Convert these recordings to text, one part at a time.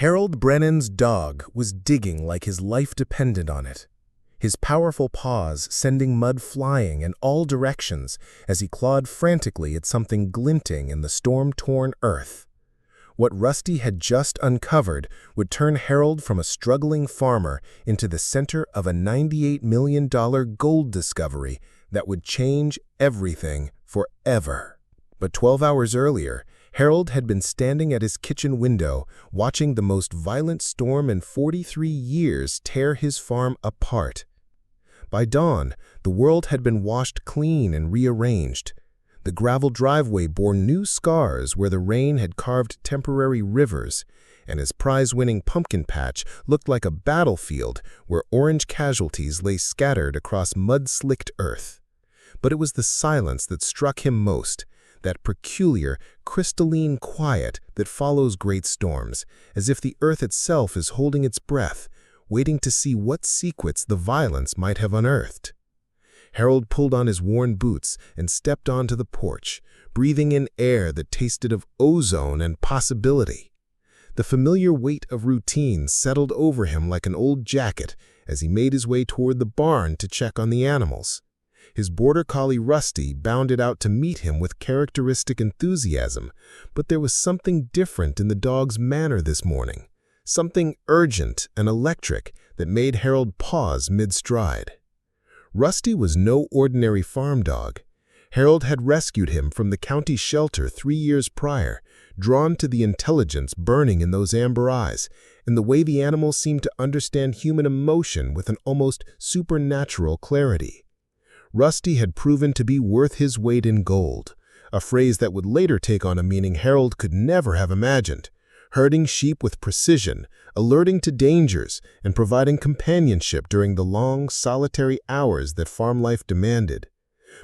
Harold Brennan's dog was digging like his life depended on it, his powerful paws sending mud flying in all directions as he clawed frantically at something glinting in the storm-torn earth. What Rusty had just uncovered would turn Harold from a struggling farmer into the center of a $98 million gold discovery that would change everything forever. But 12 hours earlier, Harold had been standing at his kitchen window, watching the most violent storm in 43 years tear his farm apart. By dawn, the world had been washed clean and rearranged. The gravel driveway bore new scars where the rain had carved temporary rivers, and his prize-winning pumpkin patch looked like a battlefield where orange casualties lay scattered across mud-slicked earth. But it was the silence that struck him most, that peculiar, crystalline quiet that follows great storms, as if the earth itself is holding its breath, waiting to see what secrets the violence might have unearthed. Harold pulled on his worn boots and stepped onto the porch, breathing in air that tasted of ozone and possibility. The familiar weight of routine settled over him like an old jacket as he made his way toward the barn to check on the animals. His border collie Rusty bounded out to meet him with characteristic enthusiasm, but there was something different in the dog's manner this morning, something urgent and electric that made Harold pause mid-stride. Rusty was no ordinary farm dog. Harold had rescued him from the county shelter 3 years prior, drawn to the intelligence burning in those amber eyes, and the way the animal seemed to understand human emotion with an almost supernatural clarity. Rusty had proven to be worth his weight in gold, a phrase that would later take on a meaning Harold could never have imagined. Herding sheep with precision, alerting to dangers, and providing companionship during the long, solitary hours that farm life demanded.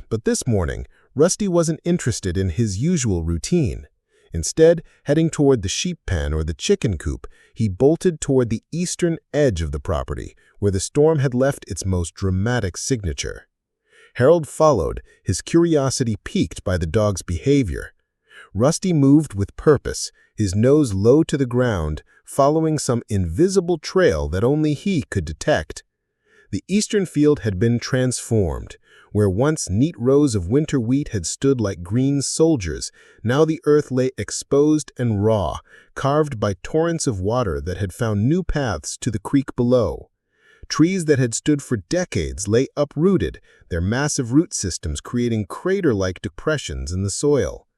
But this morning, Rusty wasn't interested in his usual routine. Instead, heading toward the sheep pen or the chicken coop, he bolted toward the eastern edge of the property, where the storm had left its most dramatic signature. Harold followed, his curiosity piqued by the dog's behavior. Rusty moved with purpose, his nose low to the ground, following some invisible trail that only he could detect. The eastern field had been transformed. Where once neat rows of winter wheat had stood like green soldiers, now the earth lay exposed and raw, carved by torrents of water that had found new paths to the creek below. Trees that had stood for decades lay uprooted, their massive root systems creating crater-like depressions in the soil.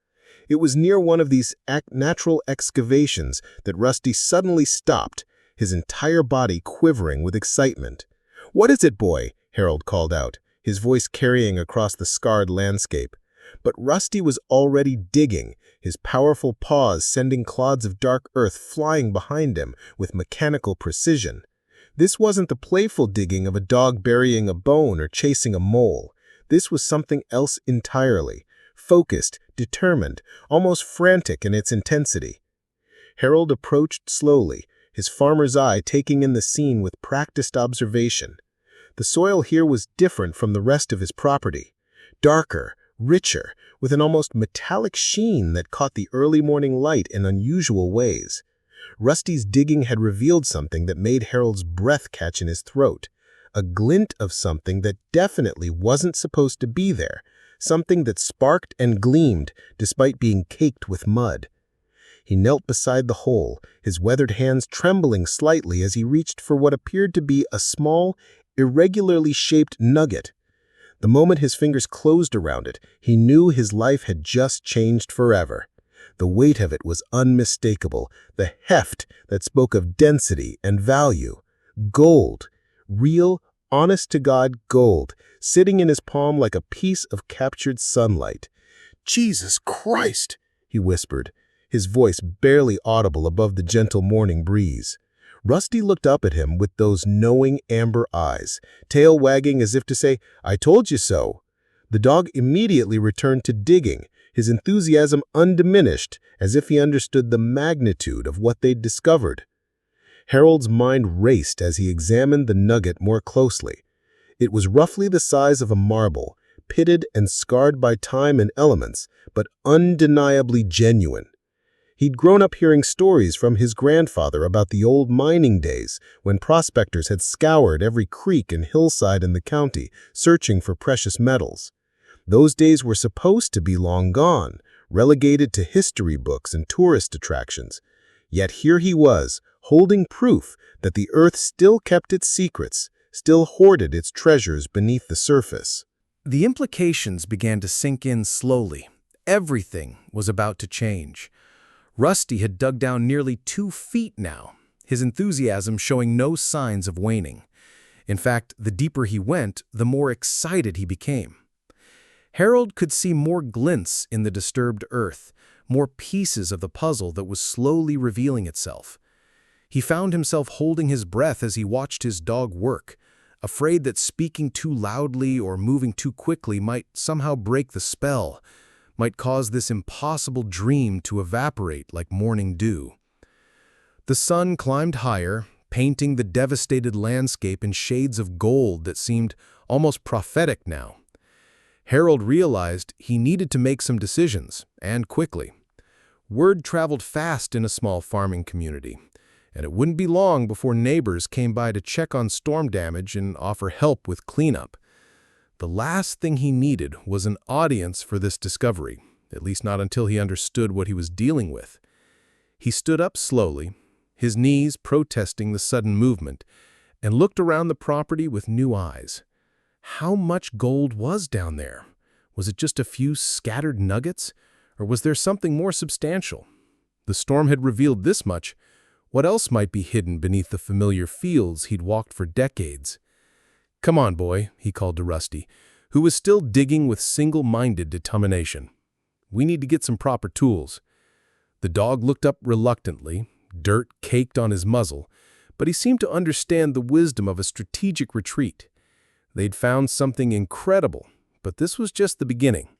It was near one of these natural excavations that Rusty suddenly stopped, his entire body quivering with excitement. "What is it, boy?" Harold called out, his voice carrying across the scarred landscape. But Rusty was already digging, his powerful paws sending clods of dark earth flying behind him with mechanical precision. This wasn't the playful digging of a dog burying a bone or chasing a mole. This was something else entirely, focused, determined, almost frantic in its intensity. Harold approached slowly, his farmer's eye taking in the scene with practiced observation. The soil here was different from the rest of his property, darker, richer, with an almost metallic sheen that caught the early morning light in unusual ways. Rusty's digging had revealed something that made Harold's breath catch in his throat, a glint of something that definitely wasn't supposed to be there, something that sparked and gleamed despite being caked with mud. He knelt beside the hole, his weathered hands trembling slightly as he reached for what appeared to be a small, irregularly shaped nugget. The moment his fingers closed around it, he knew his life had just changed forever. The weight of it was unmistakable, the heft that spoke of density and value. Gold, real, honest-to-God gold, sitting in his palm like a piece of captured sunlight. "Jesus Christ!" he whispered, his voice barely audible above the gentle morning breeze. Rusty looked up at him with those knowing amber eyes, tail wagging as if to say, "I told you so." The dog immediately returned to digging, his enthusiasm undiminished, as if he understood the magnitude of what they'd discovered. Harold's mind raced as he examined the nugget more closely. It was roughly the size of a marble, pitted and scarred by time and elements, but undeniably genuine. He'd grown up hearing stories from his grandfather about the old mining days when prospectors had scoured every creek and hillside in the county, searching for precious metals. Those days were supposed to be long gone, relegated to history books and tourist attractions. Yet here he was, holding proof that the earth still kept its secrets, still hoarded its treasures beneath the surface. The implications began to sink in slowly. Everything was about to change. Rusty had dug down nearly 2 feet now, his enthusiasm showing no signs of waning. In fact, the deeper he went, the more excited he became. Harold could see more glints in the disturbed earth, more pieces of the puzzle that was slowly revealing itself. He found himself holding his breath as he watched his dog work, afraid that speaking too loudly or moving too quickly might somehow break the spell, might cause this impossible dream to evaporate like morning dew. The sun climbed higher, painting the devastated landscape in shades of gold that seemed almost prophetic now. Harold realized he needed to make some decisions, and quickly. Word traveled fast in a small farming community, and it wouldn't be long before neighbors came by to check on storm damage and offer help with cleanup. The last thing he needed was an audience for this discovery, at least not until he understood what he was dealing with. He stood up slowly, his knees protesting the sudden movement, and looked around the property with new eyes. How much gold was down there? Was it just a few scattered nuggets, or was there something more substantial? The storm had revealed this much. What else might be hidden beneath the familiar fields he'd walked for decades? "Come on, boy," he called to Rusty, who was still digging with single-minded determination. "We need to get some proper tools." The dog looked up reluctantly, dirt caked on his muzzle, but he seemed to understand the wisdom of a strategic retreat. They'd found something incredible, but this was just the beginning.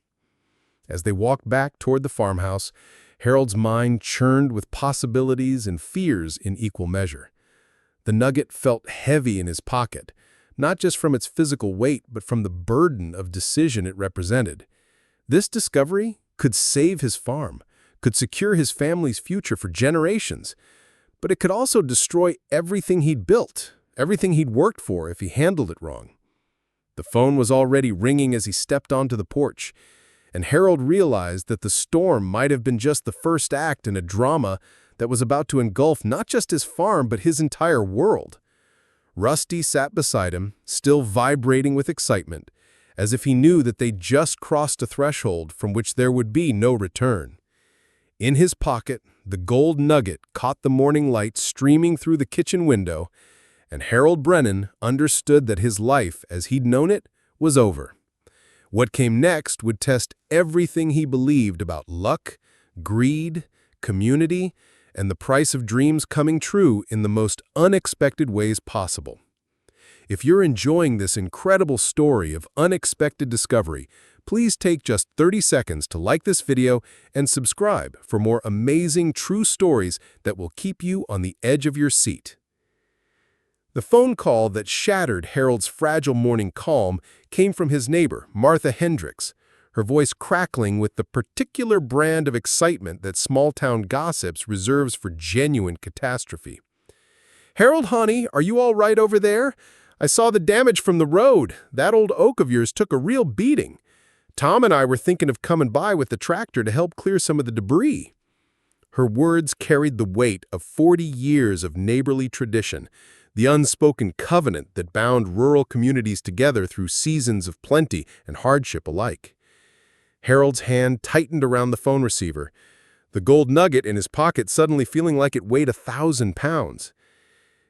As they walked back toward the farmhouse, Harold's mind churned with possibilities and fears in equal measure. The nugget felt heavy in his pocket, not just from its physical weight, but from the burden of decision it represented. This discovery could save his farm, could secure his family's future for generations, but it could also destroy everything he'd built, everything he'd worked for if he handled it wrong. The phone was already ringing as he stepped onto the porch, and Harold realized that the storm might have been just the first act in a drama that was about to engulf not just his farm, but his entire world. Rusty sat beside him, still vibrating with excitement, as if he knew that they'd just crossed a threshold from which there would be no return. In his pocket, the gold nugget caught the morning light streaming through the kitchen window, and Harold Brennan understood that his life, as he'd known it, was over. What came next would test everything he believed about luck, greed, community, and the price of dreams coming true in the most unexpected ways possible. If you're enjoying this incredible story of unexpected discovery, please take just 30 seconds to like this video and subscribe for more amazing true stories that will keep you on the edge of your seat. The phone call that shattered Harold's fragile morning calm came from his neighbor, Martha Hendricks, her voice crackling with the particular brand of excitement that small-town gossips reserves for genuine catastrophe. "Harold, honey, are you all right over there? I saw the damage from the road. That old oak of yours took a real beating. Tom and I were thinking of coming by with the tractor to help clear some of the debris." Her words carried the weight of 40 years of neighborly tradition, the unspoken covenant that bound rural communities together through seasons of plenty and hardship alike. Harold's hand tightened around the phone receiver, the gold nugget in his pocket suddenly feeling like it weighed 1,000 pounds.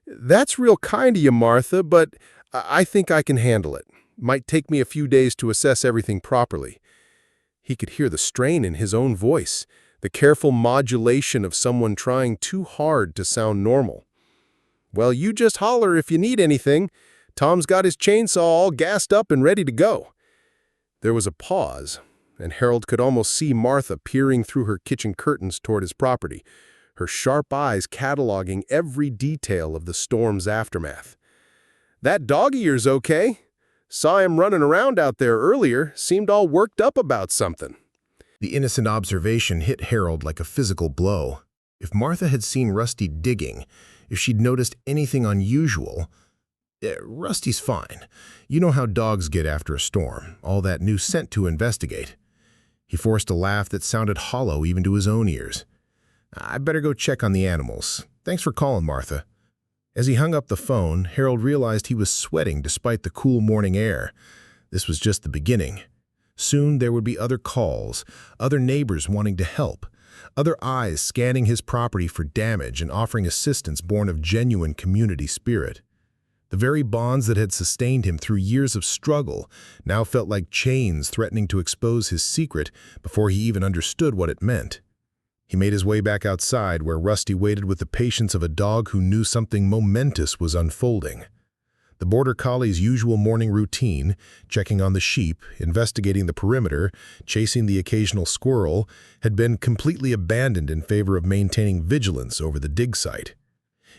"That's real kind of you, Martha, but I think I can handle it. Might take me a few days to assess everything properly." He could hear the strain in his own voice, the careful modulation of someone trying too hard to sound normal. "Well, you just holler if you need anything. Tom's got his chainsaw all gassed up and ready to go." There was a pause, and Harold could almost see Martha peering through her kitchen curtains toward his property, her sharp eyes cataloging every detail of the storm's aftermath. "That dog of yours okay? Saw him running around out there earlier, seemed all worked up about something." The innocent observation hit Harold like a physical blow. If Martha had seen Rusty digging, if she'd noticed anything unusual, Rusty's fine. You know how dogs get after a storm, all that new scent to investigate. He forced a laugh that sounded hollow even to his own ears. I better go check on the animals. Thanks for calling, Martha. As he hung up the phone, Harold realized he was sweating despite the cool morning air. This was just the beginning. Soon there would be other calls, other neighbors wanting to help, other eyes scanning his property for damage and offering assistance born of genuine community spirit. The very bonds that had sustained him through years of struggle now felt like chains threatening to expose his secret before he even understood what it meant. He made his way back outside where Rusty waited with the patience of a dog who knew something momentous was unfolding. The border collie's usual morning routine, checking on the sheep, investigating the perimeter, chasing the occasional squirrel, had been completely abandoned in favor of maintaining vigilance over the dig site.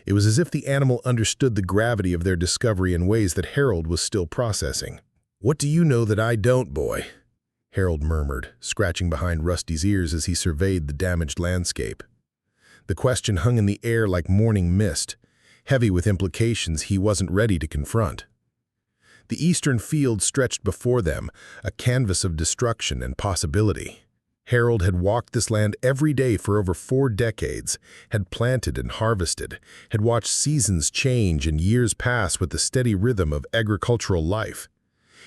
It was as if the animal understood the gravity of their discovery in ways that Harold was still processing. "What do you know that I don't, boy?" Harold murmured, scratching behind Rusty's ears as he surveyed the damaged landscape. The question hung in the air like morning mist, heavy with implications he wasn't ready to confront. The eastern field stretched before them, a canvas of destruction and possibility. Harold had walked this land every day for over 4 decades, had planted and harvested, had watched seasons change and years pass with the steady rhythm of agricultural life.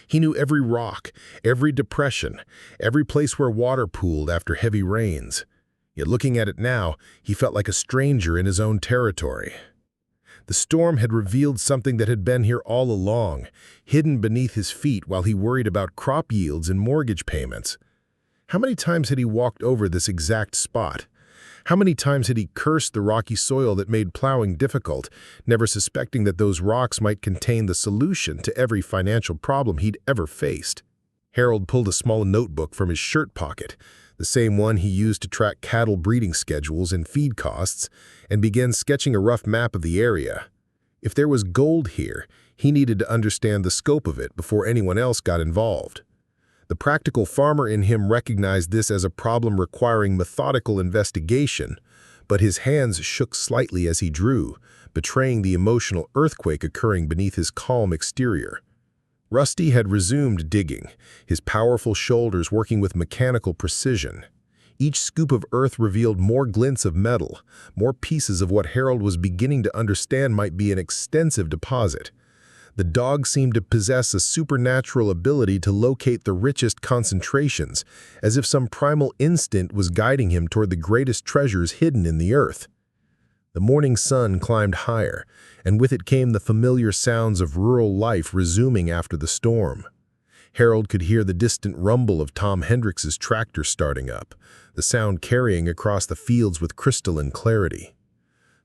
He knew every rock, every depression, every place where water pooled after heavy rains. Yet looking at it now, he felt like a stranger in his own territory. The storm had revealed something that had been here all along, hidden beneath his feet while he worried about crop yields and mortgage payments. How many times had he walked over this exact spot? How many times had he cursed the rocky soil that made plowing difficult, never suspecting that those rocks might contain the solution to every financial problem he'd ever faced? Harold pulled a small notebook from his shirt pocket, the same one he used to track cattle breeding schedules and feed costs, and began sketching a rough map of the area. If there was gold here, he needed to understand the scope of it before anyone else got involved. The practical farmer in him recognized this as a problem requiring methodical investigation, but his hands shook slightly as he drew, betraying the emotional earthquake occurring beneath his calm exterior. Rusty had resumed digging, his powerful shoulders working with mechanical precision. Each scoop of earth revealed more glints of metal, more pieces of what Harold was beginning to understand might be an extensive deposit. The dog seemed to possess a supernatural ability to locate the richest concentrations, as if some primal instinct was guiding him toward the greatest treasures hidden in the earth. The morning sun climbed higher, and with it came the familiar sounds of rural life resuming after the storm. Harold could hear the distant rumble of Tom Hendricks's tractor starting up, the sound carrying across the fields with crystalline clarity.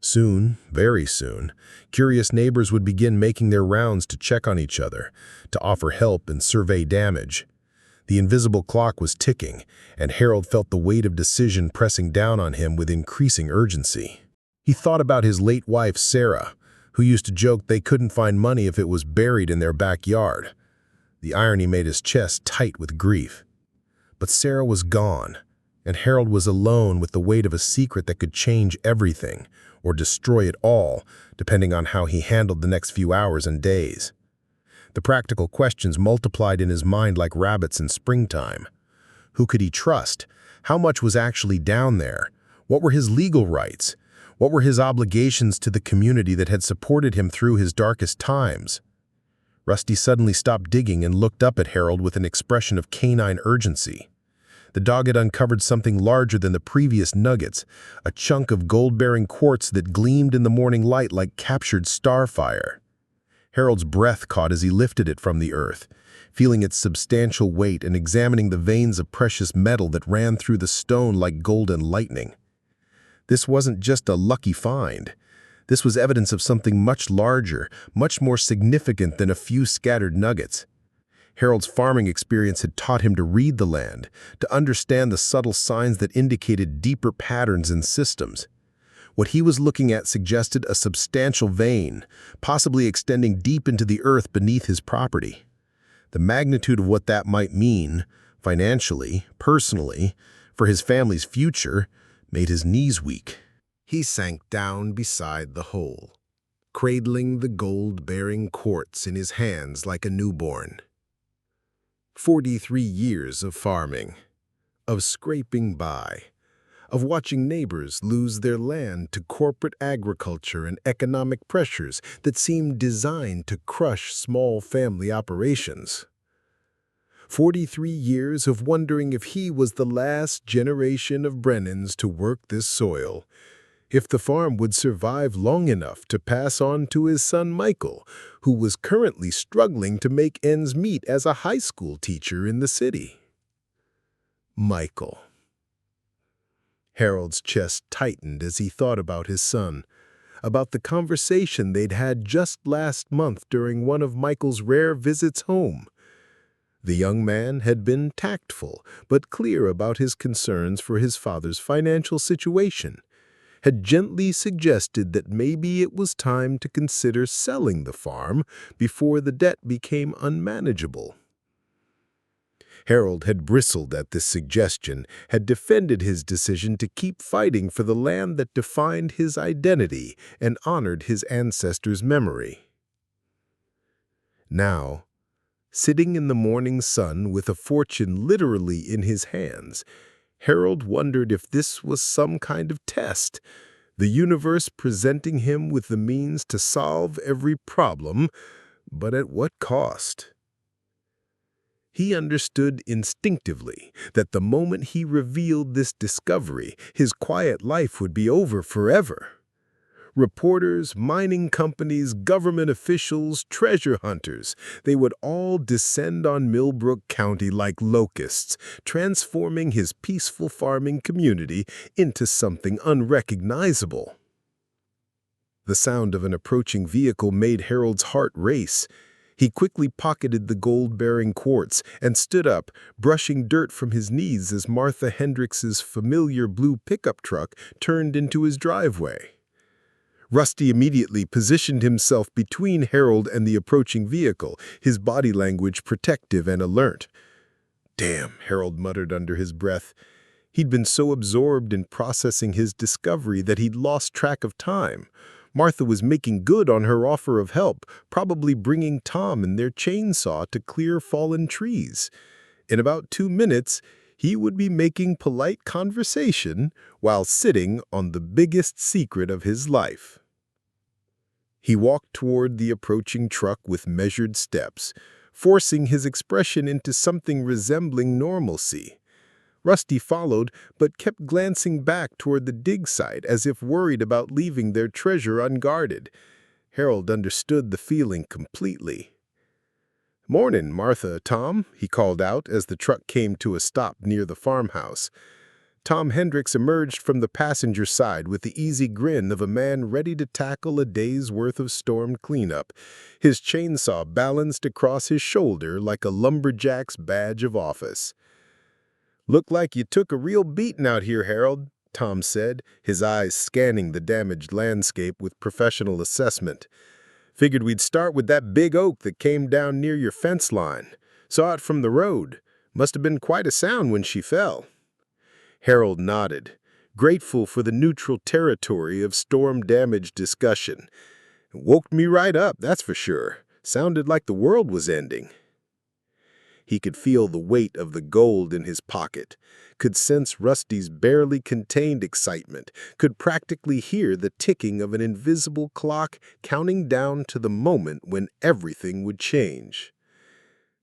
Soon, very soon, curious neighbors would begin making their rounds to check on each other, to offer help and survey damage. The invisible clock was ticking, and Harold felt the weight of decision pressing down on him with increasing urgency. He thought about his late wife, Sarah, who used to joke they couldn't find money if it was buried in their backyard. The irony made his chest tight with grief. But Sarah was gone, and Harold was alone with the weight of a secret that could change everything, or destroy it all, depending on how he handled the next few hours and days. The practical questions multiplied in his mind like rabbits in springtime. Who could he trust? How much was actually down there? What were his legal rights? What were his obligations to the community that had supported him through his darkest times? Rusty suddenly stopped digging and looked up at Harold with an expression of canine urgency. The dog had uncovered something larger than the previous nuggets, a chunk of gold-bearing quartz that gleamed in the morning light like captured starfire. Harold's breath caught as he lifted it from the earth, feeling its substantial weight and examining the veins of precious metal that ran through the stone like golden lightning. This wasn't just a lucky find. This was evidence of something much larger, much more significant than a few scattered nuggets. Harold's farming experience had taught him to read the land, to understand the subtle signs that indicated deeper patterns and systems. What he was looking at suggested a substantial vein, possibly extending deep into the earth beneath his property. The magnitude of what that might mean, financially, personally, for his family's future, made his knees weak. He sank down beside the hole, cradling the gold-bearing quartz in his hands like a newborn. 43 years of farming, of scraping by, of watching neighbors lose their land to corporate agriculture and economic pressures that seemed designed to crush small family operations. 43 years of wondering if he was the last generation of Brennans to work this soil, if the farm would survive long enough to pass on to his son Michael, who was currently struggling to make ends meet as a high school teacher in the city. Michael. Harold's chest tightened as he thought about his son, about the conversation they'd had just last month during one of Michael's rare visits home. The young man had been tactful but clear about his concerns for his father's financial situation, had gently suggested that maybe it was time to consider selling the farm before the debt became unmanageable. Harold had bristled at this suggestion, had defended his decision to keep fighting for the land that defined his identity and honored his ancestors' memory. Now, sitting in the morning sun with a fortune literally in his hands, Harold wondered if this was some kind of test, the universe presenting him with the means to solve every problem, but at what cost? He understood instinctively that the moment he revealed this discovery, his quiet life would be over forever. Reporters, mining companies, government officials, treasure hunters, they would all descend on Millbrook County like locusts, transforming his peaceful farming community into something unrecognizable. The sound of an approaching vehicle made Harold's heart race. He quickly pocketed the gold-bearing quartz and stood up, brushing dirt from his knees as Martha Hendricks's familiar blue pickup truck turned into his driveway. Rusty immediately positioned himself between Harold and the approaching vehicle, his body language protective and alert. "Damn," Harold muttered under his breath. He'd been so absorbed in processing his discovery that he'd lost track of time. Martha was making good on her offer of help, probably bringing Tom and their chainsaw to clear fallen trees. In about 2 minutes, he would be making polite conversation while sitting on the biggest secret of his life. He walked toward the approaching truck with measured steps, forcing his expression into something resembling normalcy. Rusty followed, but kept glancing back toward the dig site as if worried about leaving their treasure unguarded. Harold understood the feeling completely. "Mornin', Martha, Tom," he called out as the truck came to a stop near the farmhouse. Tom Hendricks emerged from the passenger side with the easy grin of a man ready to tackle a day's worth of storm cleanup, his chainsaw balanced across his shoulder like a lumberjack's badge of office. "Look like you took a real beating out here, Harold," Tom said, his eyes scanning the damaged landscape with professional assessment. "Figured we'd start with that big oak that came down near your fence line. Saw it from the road. Must have been quite a sound when she fell." Harold nodded, grateful for the neutral territory of storm-damage discussion. "Woke me right up, that's for sure. Sounded like the world was ending." He could feel the weight of the gold in his pocket, could sense Rusty's barely contained excitement, could practically hear the ticking of an invisible clock counting down to the moment when everything would change.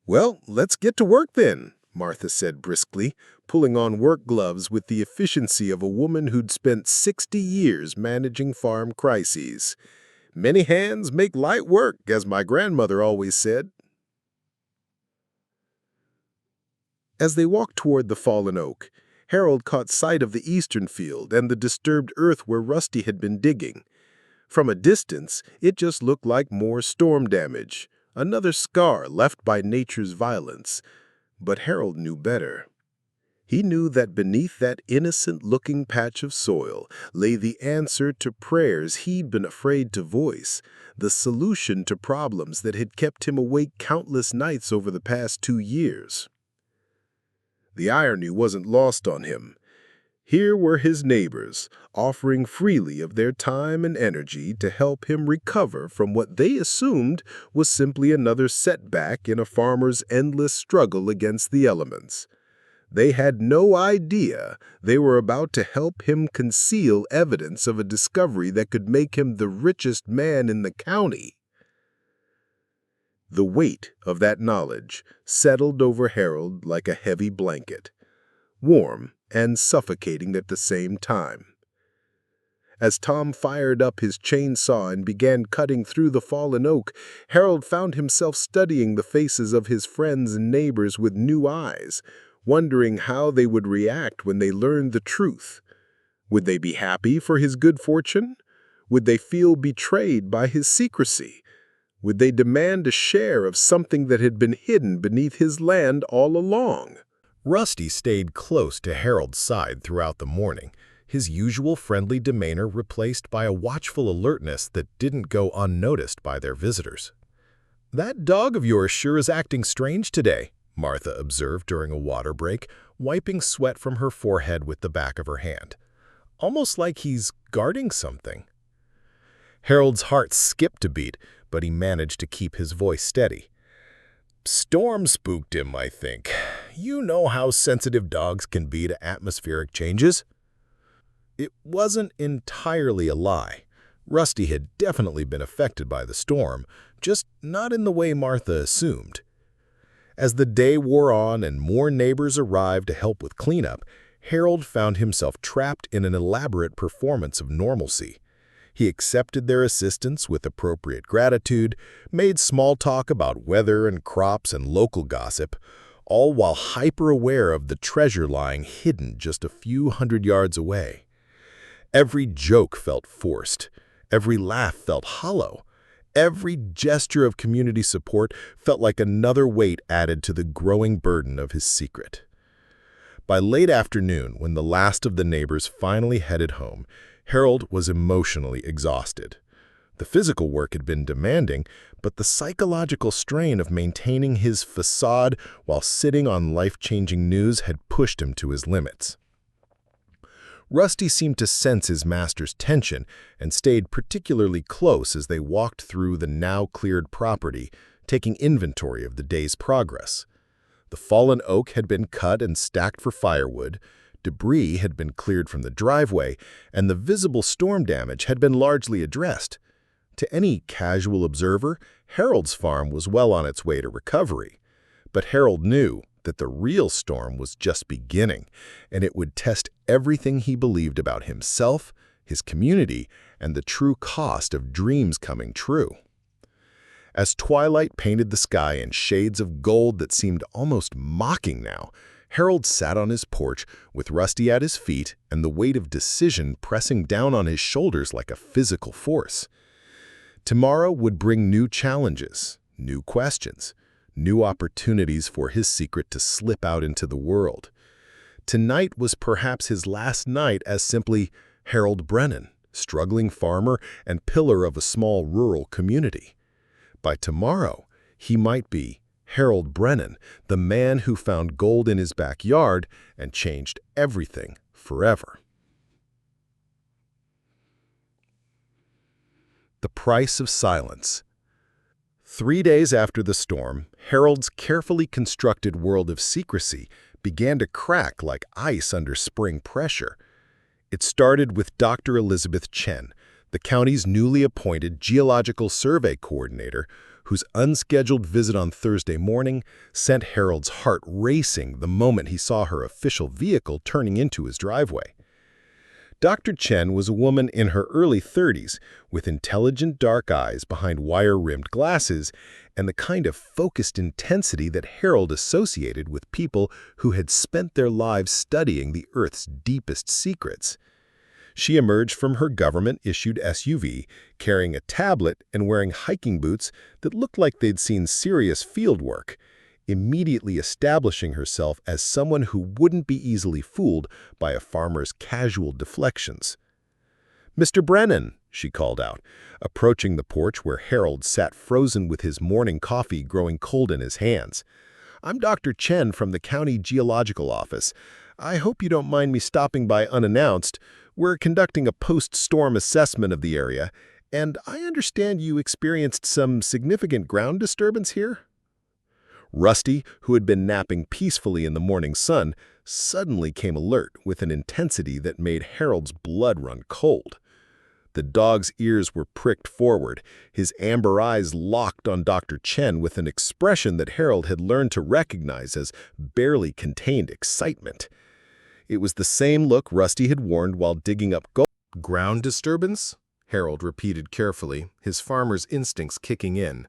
"Well, let's get to work then," Martha said briskly, pulling on work gloves with the efficiency of a woman who'd spent 60 years managing farm crises. "Many hands make light work, as my grandmother always said." As they walked toward the fallen oak, Harold caught sight of the eastern field and the disturbed earth where Rusty had been digging. From a distance, it just looked like more storm damage, another scar left by nature's violence. But Harold knew better. He knew that beneath that innocent-looking patch of soil lay the answer to prayers he'd been afraid to voice, the solution to problems that had kept him awake countless nights over the past 2 years. The irony wasn't lost on him. Here were his neighbors, offering freely of their time and energy to help him recover from what they assumed was simply another setback in a farmer's endless struggle against the elements. They had no idea they were about to help him conceal evidence of a discovery that could make him the richest man in the county. The weight of that knowledge settled over Harold like a heavy blanket, warm and suffocating at the same time. As Tom fired up his chainsaw and began cutting through the fallen oak, Harold found himself studying the faces of his friends and neighbors with new eyes, wondering how they would react when they learned the truth. Would they be happy for his good fortune? Would they feel betrayed by his secrecy? Would they demand a share of something that had been hidden beneath his land all along? Rusty stayed close to Harold's side throughout the morning, his usual friendly demeanor replaced by a watchful alertness that didn't go unnoticed by their visitors. "That dog of yours sure is acting strange today," Martha observed during a water break, wiping sweat from her forehead with the back of her hand. "Almost like he's guarding something." Harold's heart skipped a beat, but he managed to keep his voice steady. "Storm spooked him, I think. You know how sensitive dogs can be to atmospheric changes." It wasn't entirely a lie. Rusty had definitely been affected by the storm, just not in the way Martha assumed. As the day wore on and more neighbors arrived to help with cleanup, Harold found himself trapped in an elaborate performance of normalcy. He accepted their assistance with appropriate gratitude, made small talk about weather and crops and local gossip, all while hyper-aware of the treasure lying hidden just a few hundred yards away. Every joke felt forced. Every laugh felt hollow. Every gesture of community support felt like another weight added to the growing burden of his secret. By late afternoon, when the last of the neighbors finally headed home, Harold was emotionally exhausted. The physical work had been demanding, but the psychological strain of maintaining his facade while sitting on life-changing news had pushed him to his limits. Rusty seemed to sense his master's tension and stayed particularly close as they walked through the now-cleared property, taking inventory of the day's progress. The fallen oak had been cut and stacked for firewood, debris had been cleared from the driveway, and the visible storm damage had been largely addressed. To any casual observer, Harold's farm was well on its way to recovery. But Harold knew that the real storm was just beginning, and it would test everything he believed about himself, his community, and the true cost of dreams coming true. As twilight painted the sky in shades of gold that seemed almost mocking now, Harold sat on his porch with Rusty at his feet and the weight of decision pressing down on his shoulders like a physical force. Tomorrow would bring new challenges, new questions, new opportunities for his secret to slip out into the world. Tonight was perhaps his last night as simply Harold Brennan, struggling farmer and pillar of a small rural community. By tomorrow, he might be Harold Brennan, the man who found gold in his backyard and changed everything forever. The price of silence. 3 days after the storm, Harold's carefully constructed world of secrecy began to crack like ice under spring pressure. It started with Dr. Elizabeth Chen, the county's newly appointed geological survey coordinator, whose unscheduled visit on Thursday morning sent Harold's heart racing the moment he saw her official vehicle turning into his driveway. Dr. Chen was a woman in her early 30s with intelligent dark eyes behind wire-rimmed glasses and the kind of focused intensity that Harold associated with people who had spent their lives studying the Earth's deepest secrets. She emerged from her government-issued SUV, carrying a tablet and wearing hiking boots that looked like they'd seen serious field work, immediately establishing herself as someone who wouldn't be easily fooled by a farmer's casual deflections. "Mr. Brennan," she called out, approaching the porch where Harold sat frozen with his morning coffee growing cold in his hands. "I'm Dr. Chen from the County Geological Office. I hope you don't mind me stopping by unannounced. We're conducting a post-storm assessment of the area, and I understand you experienced some significant ground disturbance here? Rusty, who had been napping peacefully in the morning sun, suddenly came alert with an intensity that made Harold's blood run cold. The dog's ears were pricked forward, his amber eyes locked on Dr. Chen with an expression that Harold had learned to recognize as barely contained excitement. It was the same look Rusty had worn while digging up gold. Ground disturbance? Harold repeated carefully, his farmer's instincts kicking in.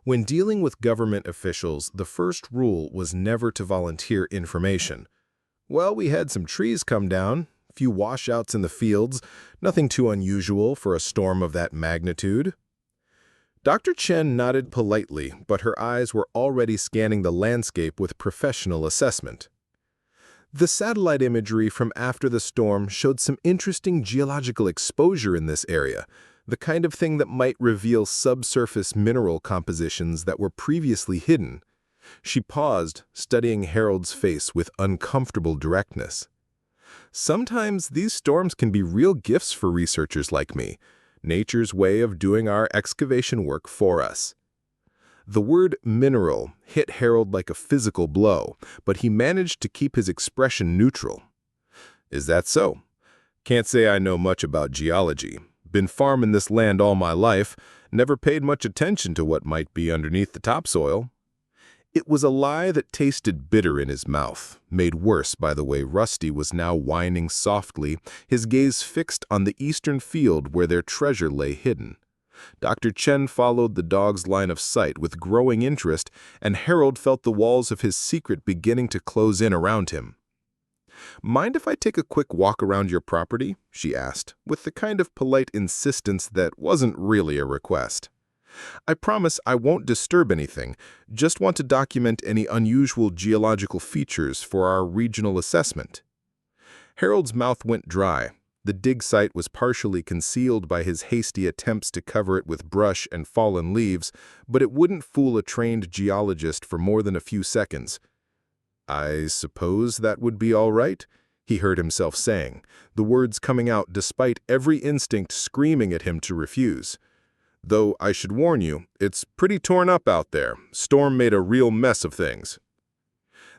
When dealing with government officials, the first rule was never to volunteer information. Well, we had some trees come down, a few washouts in the fields, nothing too unusual for a storm of that magnitude. Dr. Chen nodded politely, but her eyes were already scanning the landscape with professional assessment. The satellite imagery from after the storm showed some interesting geological exposure in this area, the kind of thing that might reveal subsurface mineral compositions that were previously hidden. She paused, studying Harold's face with uncomfortable directness. Sometimes these storms can be real gifts for researchers like me, nature's way of doing our excavation work for us. The word mineral hit Harold like a physical blow, but he managed to keep his expression neutral. Is that so? Can't say I know much about geology. Been farming this land all my life, never paid much attention to what might be underneath the topsoil. It was a lie that tasted bitter in his mouth, made worse by the way Rusty was now whining softly, his gaze fixed on the eastern field where their treasure lay hidden. Dr. Chen followed the dog's line of sight with growing interest, and Harold felt the walls of his secret beginning to close in around him. "Mind if I take a quick walk around your property?" she asked, with the kind of polite insistence that wasn't really a request. "I promise I won't disturb anything, just want to document any unusual geological features for our regional assessment." Harold's mouth went dry. The dig site was partially concealed by his hasty attempts to cover it with brush and fallen leaves, but it wouldn't fool a trained geologist for more than a few seconds. "I suppose that would be all right," he heard himself saying, the words coming out despite every instinct screaming at him to refuse. "Though I should warn you, it's pretty torn up out there. Storm made a real mess of things."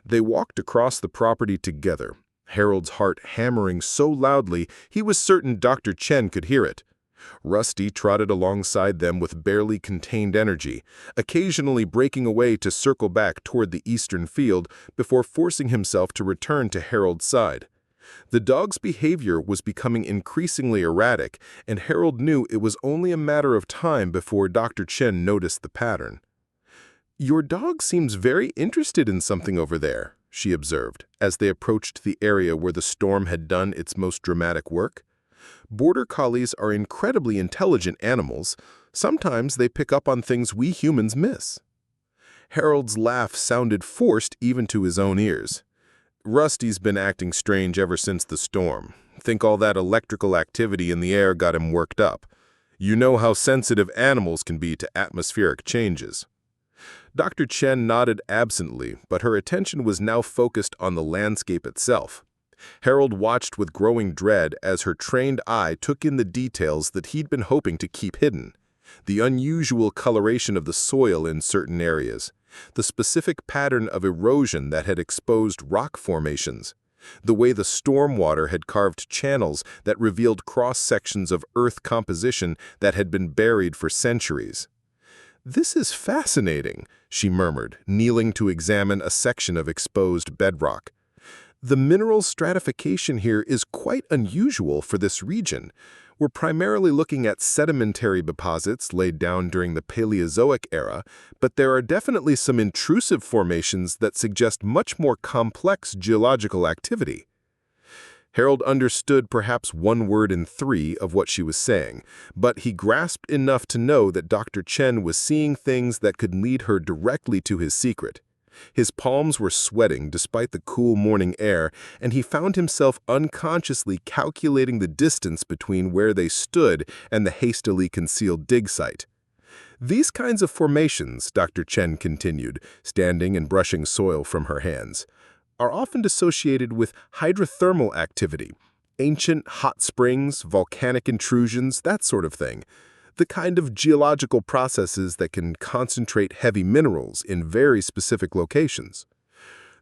They walked across the property together, Harold's heart hammering so loudly he was certain Dr. Chen could hear it. Rusty trotted alongside them with barely contained energy, occasionally breaking away to circle back toward the eastern field before forcing himself to return to Harold's side. The dog's behavior was becoming increasingly erratic, and Harold knew it was only a matter of time before Dr. Chen noticed the pattern. "Your dog seems very interested in something over there," she observed, as they approached the area where the storm had done its most dramatic work. "Border collies are incredibly intelligent animals. Sometimes they pick up on things we humans miss." Harold's laugh sounded forced even to his own ears. "Rusty's been acting strange ever since the storm. Think all that electrical activity in the air got him worked up. You know how sensitive animals can be to atmospheric changes." Dr. Chen nodded absently, but her attention was now focused on the landscape itself. Harold watched with growing dread as her trained eye took in the details that he'd been hoping to keep hidden. The unusual coloration of the soil in certain areas, the specific pattern of erosion that had exposed rock formations, the way the storm water had carved channels that revealed cross-sections of earth composition that had been buried for centuries. "This is fascinating," she murmured, kneeling to examine a section of exposed bedrock. "The mineral stratification here is quite unusual for this region. We're primarily looking at sedimentary deposits laid down during the Paleozoic era, but there are definitely some intrusive formations that suggest much more complex geological activity." Harold understood perhaps 1 word in 3 of what she was saying, but he grasped enough to know that Dr. Chen was seeing things that could lead her directly to his secret. His palms were sweating despite the cool morning air, and he found himself unconsciously calculating the distance between where they stood and the hastily concealed dig site. "These kinds of formations," Dr. Chen continued, standing and brushing soil from her hands, are often associated with hydrothermal activity, ancient hot springs, volcanic intrusions, that sort of thing. The kind of geological processes that can concentrate heavy minerals in very specific locations.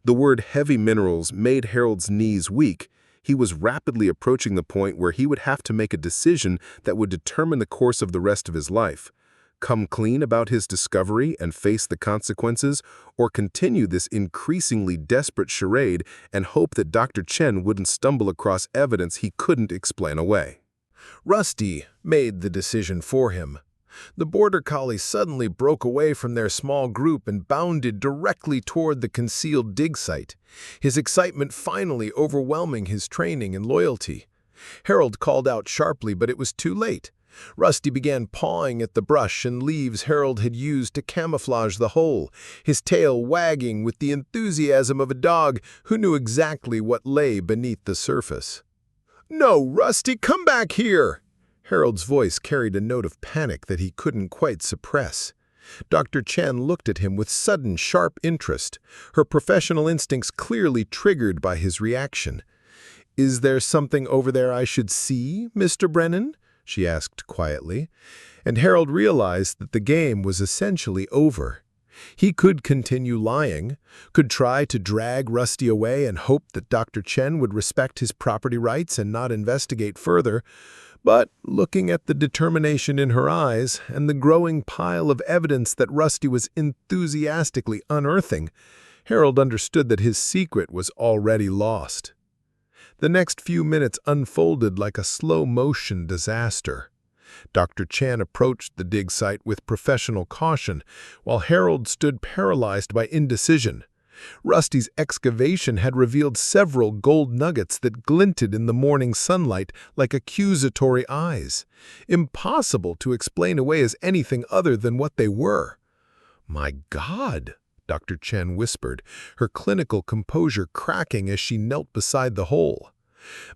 The word heavy minerals made Harold's knees weak. He was rapidly approaching the point where he would have to make a decision that would determine the course of the rest of his life. Come clean about his discovery and face the consequences, or continue this increasingly desperate charade and hope that Dr. Chen wouldn't stumble across evidence he couldn't explain away. Rusty made the decision for him. The border collie suddenly broke away from their small group and bounded directly toward the concealed dig site, his excitement finally overwhelming his training and loyalty. Harold called out sharply, but it was too late. Rusty began pawing at the brush and leaves Harold had used to camouflage the hole, his tail wagging with the enthusiasm of a dog who knew exactly what lay beneath the surface. "No, Rusty, come back here!" Harold's voice carried a note of panic that he couldn't quite suppress. Dr. Chen looked at him with sudden, sharp interest, her professional instincts clearly triggered by his reaction. "Is there something over there I should see, Mr. Brennan?" she asked quietly, and Harold realized that the game was essentially over. He could continue lying, could try to drag Rusty away and hope that Dr. Chen would respect his property rights and not investigate further, but looking at the determination in her eyes and the growing pile of evidence that Rusty was enthusiastically unearthing, Harold understood that his secret was already lost. The next few minutes unfolded like a slow-motion disaster. Dr. Chen approached the dig site with professional caution, while Harold stood paralyzed by indecision. Rusty's excavation had revealed several gold nuggets that glinted in the morning sunlight like accusatory eyes, impossible to explain away as anything other than what they were. "My God," Dr. Chen whispered, her clinical composure cracking as she knelt beside the hole.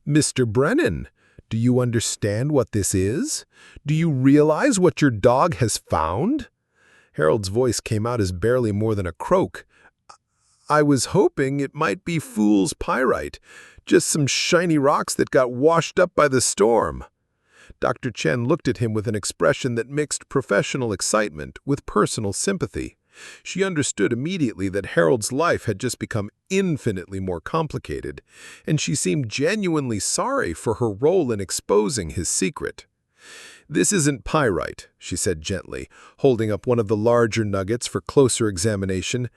"Mr. Brennan, do you understand what this is? Do you realize what your dog has found?" Harold's voice came out as barely more than a croak. "I was hoping it might be fool's pyrite, just some shiny rocks that got washed up by the storm." Dr. Chen looked at him with an expression that mixed professional excitement with personal sympathy. She understood immediately that Harold's life had just become infinitely more complicated, and she seemed genuinely sorry for her role in exposing his secret. "This isn't pyrite," she said gently, holding up one of the larger nuggets for closer examination.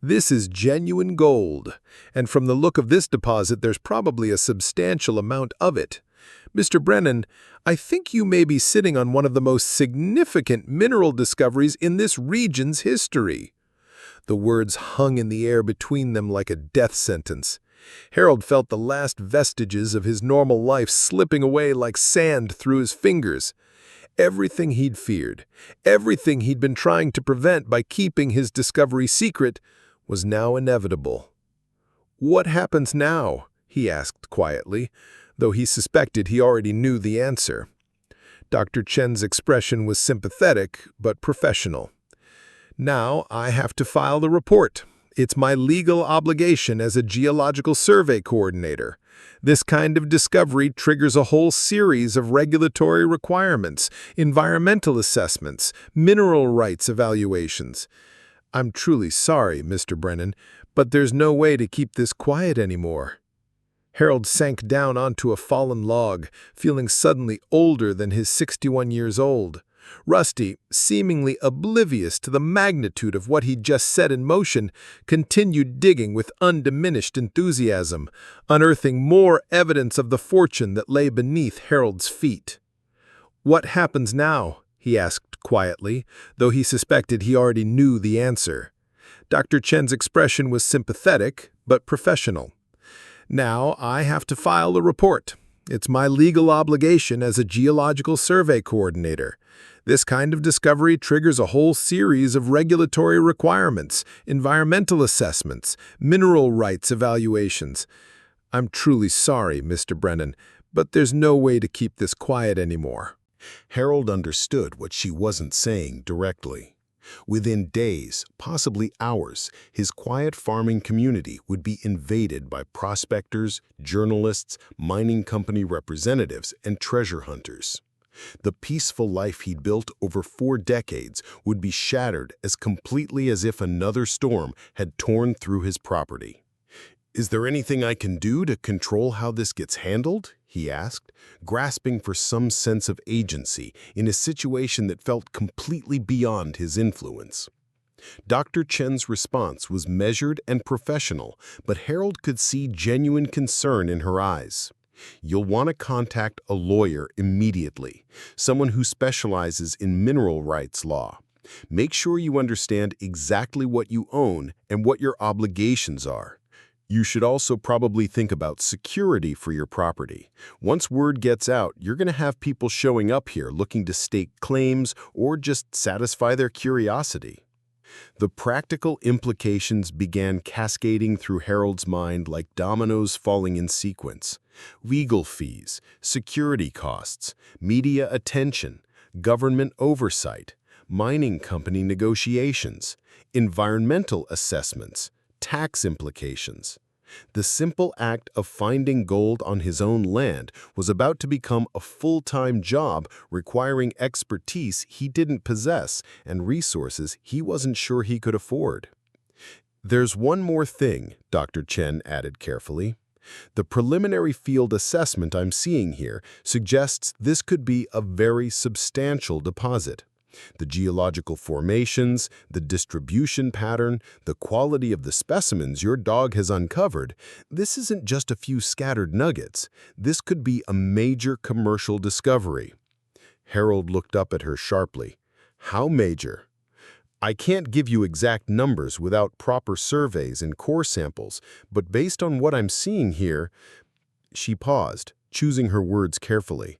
"This is genuine gold, and from the look of this deposit there's probably a substantial amount of it. Mr. Brennan, I think you may be sitting on one of the most significant mineral discoveries in this region's history." The words hung in the air between them like a death sentence. Harold felt the last vestiges of his normal life slipping away like sand through his fingers. Everything he'd feared, everything he'd been trying to prevent by keeping his discovery secret, was now inevitable. "What happens now?" he asked quietly, though he suspected he already knew the answer. Dr. Chen's expression was sympathetic but professional. "Now I have to file the report. It's my legal obligation as a geological survey coordinator. This kind of discovery triggers a whole series of regulatory requirements, environmental assessments, mineral rights evaluations. I'm truly sorry, Mr. Brennan, but there's no way to keep this quiet anymore." Harold sank down onto a fallen log, feeling suddenly older than his 61 years old. Rusty, seemingly oblivious to the magnitude of what he'd just set in motion, continued digging with undiminished enthusiasm, unearthing more evidence of the fortune that lay beneath Harold's feet. "What happens now?" he asked quietly, though he suspected he already knew the answer. Dr. Chen's expression was sympathetic, but professional. "Now I have to file a report. It's my legal obligation as a geological survey coordinator. This kind of discovery triggers a whole series of regulatory requirements, environmental assessments, mineral rights evaluations. I'm truly sorry, Mr. Brennan, but there's no way to keep this quiet anymore." Harold understood what she wasn't saying directly. Within days, possibly hours, his quiet farming community would be invaded by prospectors, journalists, mining company representatives, and treasure hunters. The peaceful life he'd built over 4 decades would be shattered as completely as if another storm had torn through his property. "Is there anything I can do to control how this gets handled?" he asked, grasping for some sense of agency in a situation that felt completely beyond his influence. Dr. Chen's response was measured and professional, but Harold could see genuine concern in her eyes. "You'll want to contact a lawyer immediately, someone who specializes in mineral rights law. Make sure you understand exactly what you own and what your obligations are. You should also probably think about security for your property. Once word gets out, you're going to have people showing up here looking to stake claims or just satisfy their curiosity." The practical implications began cascading through Harold's mind like dominoes falling in sequence. Legal fees, security costs, media attention, government oversight, mining company negotiations, environmental assessments, tax implications. The simple act of finding gold on his own land was about to become a full-time job requiring expertise he didn't possess and resources he wasn't sure he could afford. "There's one more thing," Dr. Chen added carefully. "The preliminary field assessment I'm seeing here suggests this could be a very substantial deposit. The geological formations, the distribution pattern, the quality of the specimens your dog has uncovered, this isn't just a few scattered nuggets. This could be a major commercial discovery." Harold looked up at her sharply. "How major?" "I can't give you exact numbers without proper surveys and core samples, but based on what I'm seeing here—" She paused, choosing her words carefully.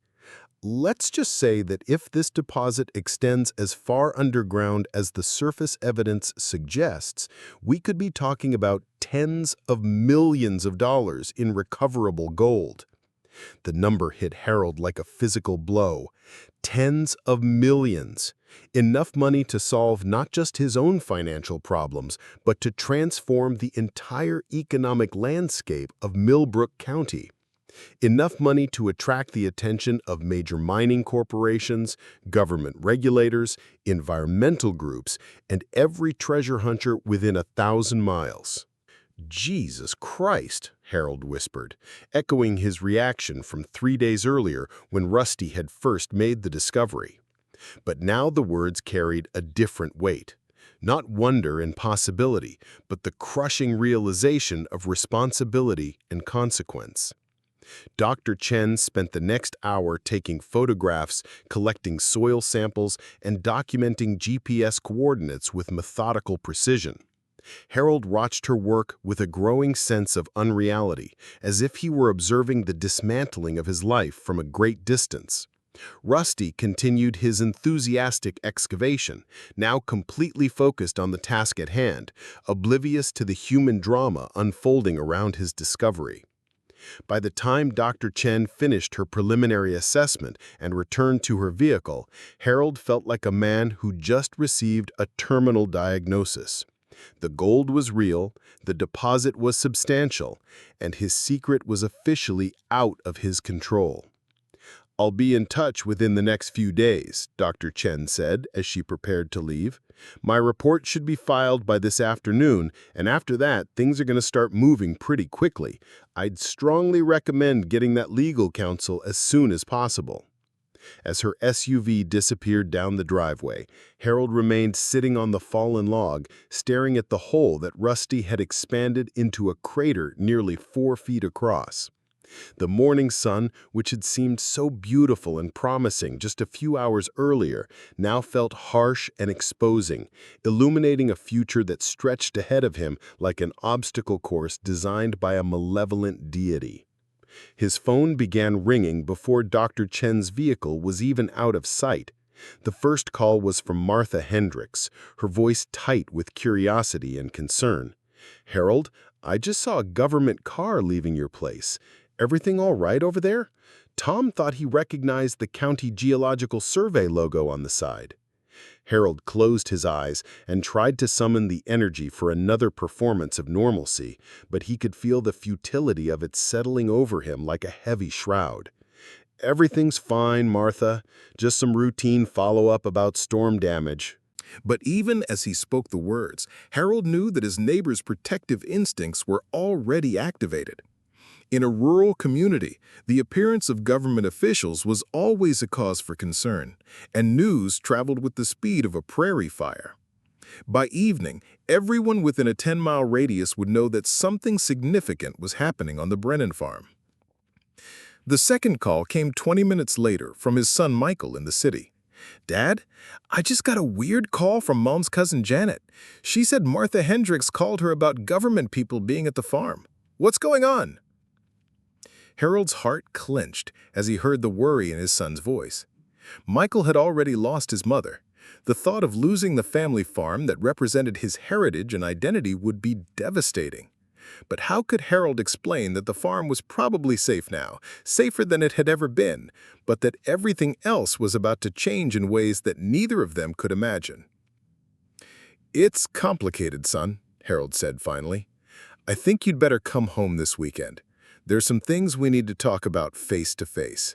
"Let's just say that if this deposit extends as far underground as the surface evidence suggests, we could be talking about tens of millions of dollars in recoverable gold." The number hit Harold like a physical blow. Tens of millions. Enough money to solve not just his own financial problems, but to transform the entire economic landscape of Millbrook County. Enough money to attract the attention of major mining corporations, government regulators, environmental groups, and every treasure hunter within 1,000 miles. "Jesus Christ," Harold whispered, echoing his reaction from 3 days earlier when Rusty had first made the discovery. But now the words carried a different weight. Not wonder and possibility, but the crushing realization of responsibility and consequence. Dr. Chen spent the next hour taking photographs, collecting soil samples, and documenting GPS coordinates with methodical precision. Harold watched her work with a growing sense of unreality, as if he were observing the dismantling of his life from a great distance. Rusty continued his enthusiastic excavation, now completely focused on the task at hand, oblivious to the human drama unfolding around his discovery. By the time Dr. Chen finished her preliminary assessment and returned to her vehicle, Harold felt like a man who just received a terminal diagnosis. The gold was real, the deposit was substantial, and his secret was officially out of his control. "I'll be in touch within the next few days," Dr. Chen said as she prepared to leave. "My report should be filed by this afternoon, and after that, things are going to start moving pretty quickly. I'd strongly recommend getting that legal counsel as soon as possible." As her SUV disappeared down the driveway, Harold remained sitting on the fallen log, staring at the hole that Rusty had expanded into a crater nearly 4 feet across. The morning sun, which had seemed so beautiful and promising just a few hours earlier, now felt harsh and exposing, illuminating a future that stretched ahead of him like an obstacle course designed by a malevolent deity. His phone began ringing before Dr. Chen's vehicle was even out of sight. The first call was from Martha Hendricks, her voice tight with curiosity and concern. "Harold, I just saw a government car leaving your place. Everything all right over there? Tom thought he recognized the County Geological Survey logo on the side." Harold closed his eyes and tried to summon the energy for another performance of normalcy, but he could feel the futility of it settling over him like a heavy shroud. "Everything's fine, Martha. Just some routine follow-up about storm damage." But even as he spoke the words, Harold knew that his neighbor's protective instincts were already activated. In a rural community, the appearance of government officials was always a cause for concern, and news traveled with the speed of a prairie fire. By evening, everyone within a 10-mile radius would know that something significant was happening on the Brennan farm. The second call came 20 minutes later from his son Michael in the city. "Dad, I just got a weird call from Mom's cousin Janet. She said Martha Hendricks called her about government people being at the farm. What's going on?" Harold's heart clenched as he heard the worry in his son's voice. Michael had already lost his mother. The thought of losing the family farm that represented his heritage and identity would be devastating. But how could Harold explain that the farm was probably safe now, safer than it had ever been, but that everything else was about to change in ways that neither of them could imagine? "It's complicated, son," Harold said finally. "I think you'd better come home this weekend. There's some things we need to talk about face to face."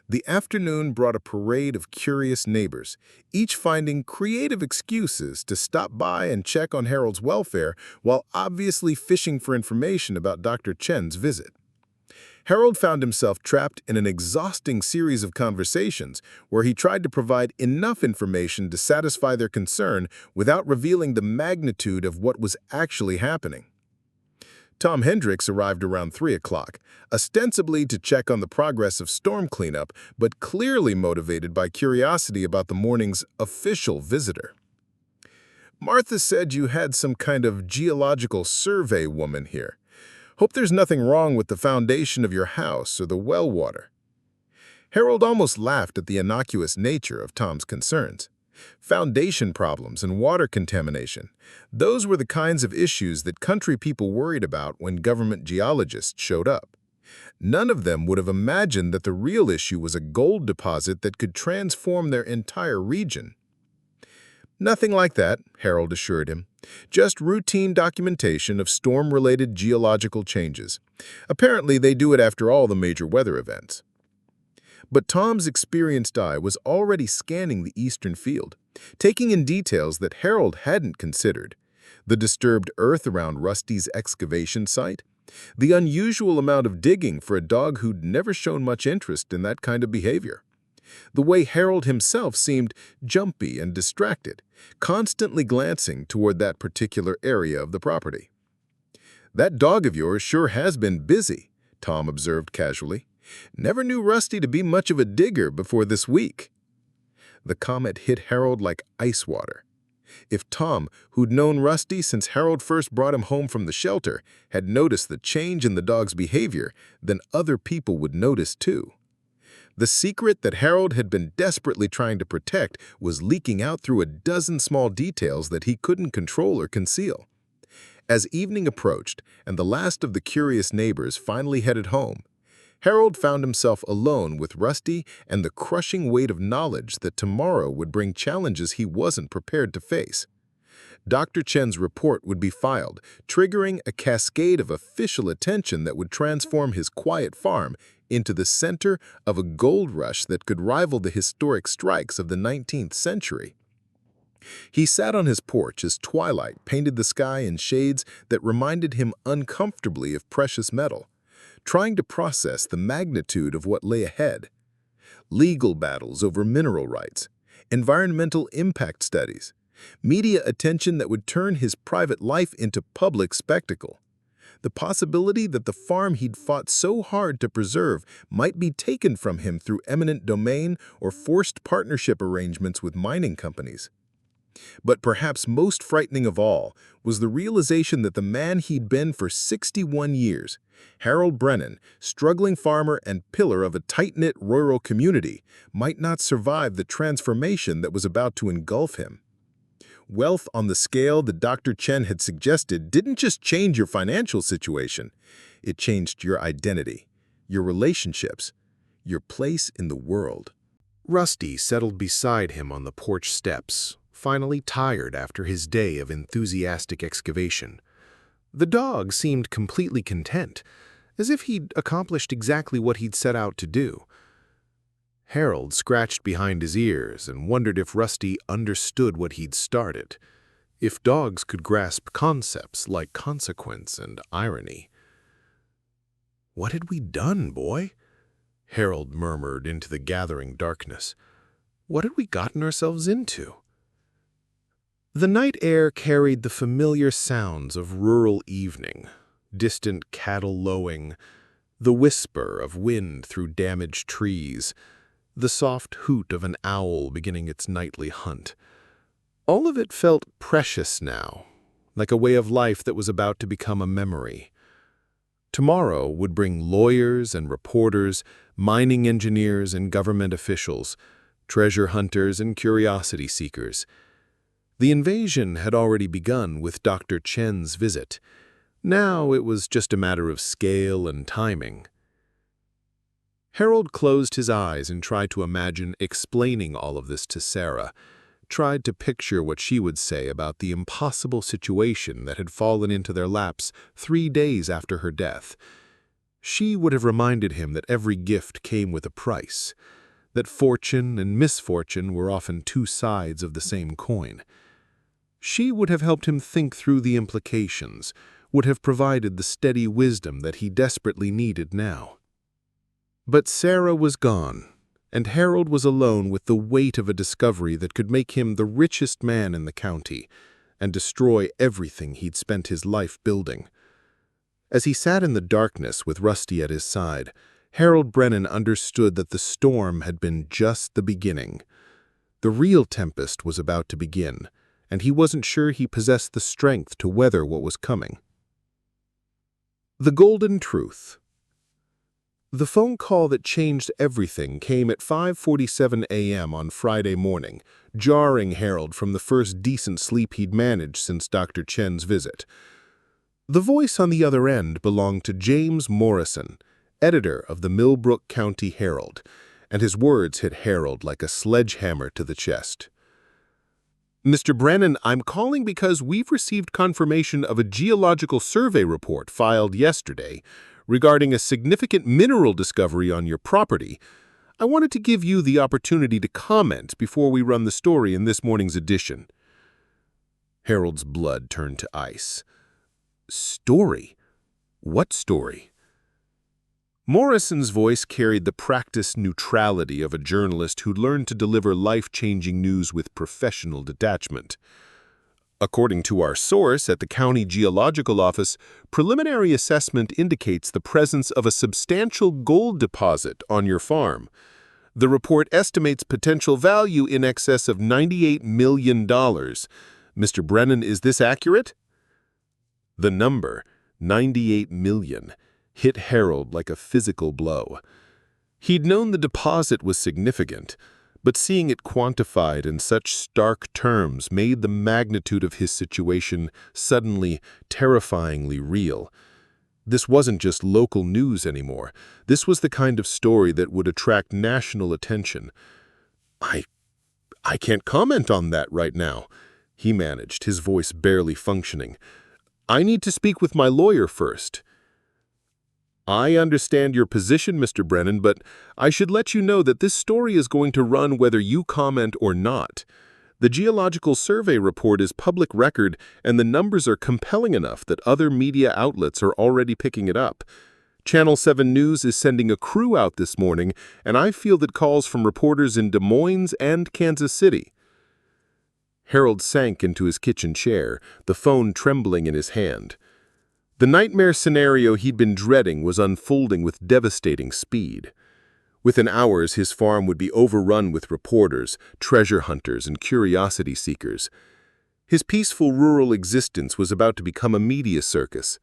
The afternoon brought a parade of curious neighbors, each finding creative excuses to stop by and check on Harold's welfare while obviously fishing for information about Dr. Chen's visit. Harold found himself trapped in an exhausting series of conversations where he tried to provide enough information to satisfy their concern without revealing the magnitude of what was actually happening. Tom Hendricks arrived around 3 o'clock, ostensibly to check on the progress of storm cleanup, but clearly motivated by curiosity about the morning's official visitor. "Martha said you had some kind of geological survey woman here. Hope there's nothing wrong with the foundation of your house or the well water." Harold almost laughed at the innocuous nature of Tom's concerns. Foundation problems and water contamination. Those were the kinds of issues that country people worried about when government geologists showed up. None of them would have imagined that the real issue was a gold deposit that could transform their entire region. "Nothing like that," Harold assured him. "Just routine documentation of storm-related geological changes. Apparently, they do it after all the major weather events." But Tom's experienced eye was already scanning the eastern field, taking in details that Harold hadn't considered. The disturbed earth around Rusty's excavation site, the unusual amount of digging for a dog who'd never shown much interest in that kind of behavior. The way Harold himself seemed jumpy and distracted, constantly glancing toward that particular area of the property. "That dog of yours sure has been busy," Tom observed casually. "Never knew Rusty to be much of a digger before this week." The comment hit Harold like ice water. If Tom, who'd known Rusty since Harold first brought him home from the shelter, had noticed the change in the dog's behavior, then other people would notice too. The secret that Harold had been desperately trying to protect was leaking out through a dozen small details that he couldn't control or conceal. As evening approached and the last of the curious neighbors finally headed home, Harold found himself alone with Rusty and the crushing weight of knowledge that tomorrow would bring challenges he wasn't prepared to face. Dr. Chen's report would be filed, triggering a cascade of official attention that would transform his quiet farm into the center of a gold rush that could rival the historic strikes of the 19th century. He sat on his porch as twilight painted the sky in shades that reminded him uncomfortably of precious metal, trying to process the magnitude of what lay ahead. Legal battles over mineral rights, environmental impact studies, media attention that would turn his private life into public spectacle. The possibility that the farm he'd fought so hard to preserve might be taken from him through eminent domain or forced partnership arrangements with mining companies. But perhaps most frightening of all was the realization that the man he'd been for 61 years, Harold Brennan, struggling farmer and pillar of a tight-knit rural community, might not survive the transformation that was about to engulf him. Wealth on the scale that Dr. Chen had suggested didn't just change your financial situation, it changed your identity, your relationships, your place in the world. Rusty settled beside him on the porch steps, finally tired after his day of enthusiastic excavation. The dog seemed completely content, as if he'd accomplished exactly what he'd set out to do. Harold scratched behind his ears and wondered if Rusty understood what he'd started, if dogs could grasp concepts like consequence and irony. "What had we done, boy?" Harold murmured into the gathering darkness. "What had we gotten ourselves into?" The night air carried the familiar sounds of rural evening, distant cattle lowing, the whisper of wind through damaged trees, the soft hoot of an owl beginning its nightly hunt. All of it felt precious now, like a way of life that was about to become a memory. Tomorrow would bring lawyers and reporters, mining engineers and government officials, treasure hunters and curiosity seekers. The invasion had already begun with Dr. Chen's visit. Now it was just a matter of scale and timing. Harold closed his eyes and tried to imagine explaining all of this to Sarah, tried to picture what she would say about the impossible situation that had fallen into their laps 3 days after her death. She would have reminded him that every gift came with a price, that fortune and misfortune were often 2 sides of the same coin. She would have helped him think through the implications, would have provided the steady wisdom that he desperately needed now. But Sarah was gone, and Harold was alone with the weight of a discovery that could make him the richest man in the county and destroy everything he'd spent his life building. As he sat in the darkness with Rusty at his side, Harold Brennan understood that the storm had been just the beginning. The real tempest was about to begin, and he wasn't sure he possessed the strength to weather what was coming. The golden truth. The phone call that changed everything came at 5:47 a.m. on Friday morning, jarring Harold from the first decent sleep he'd managed since Dr. Chen's visit. The voice on the other end belonged to James Morrison, editor of the Millbrook County Herald, and his words hit Harold like a sledgehammer to the chest. "Mr. Brennan, I'm calling because we've received confirmation of a geological survey report filed yesterday regarding a significant mineral discovery on your property. I wanted to give you the opportunity to comment before we run the story in this morning's edition." Harold's blood turned to ice. "Story? What story?" Morrison's voice carried the practiced neutrality of a journalist who learned to deliver life-changing news with professional detachment. "According to our source at the County Geological Office, preliminary assessment indicates the presence of a substantial gold deposit on your farm. The report estimates potential value in excess of $98 million. Mr. Brennan, is this accurate?" The number, 98 million, hit Harold like a physical blow. He'd known the deposit was significant, but seeing it quantified in such stark terms made the magnitude of his situation suddenly terrifyingly real. This wasn't just local news anymore. This was the kind of story that would attract national attention. I can't comment on that right now," he managed, his voice barely functioning. "I need to speak with my lawyer first." "I understand your position, Mr. Brennan, but I should let you know that this story is going to run whether you comment or not. The Geological Survey report is public record, and the numbers are compelling enough that other media outlets are already picking it up. Channel 7 News is sending a crew out this morning, and I fielded calls from reporters in Des Moines and Kansas City." Harold sank into his kitchen chair, the phone trembling in his hand. The nightmare scenario he'd been dreading was unfolding with devastating speed. Within hours, his farm would be overrun with reporters, treasure hunters, and curiosity seekers. His peaceful rural existence was about to become a media circus.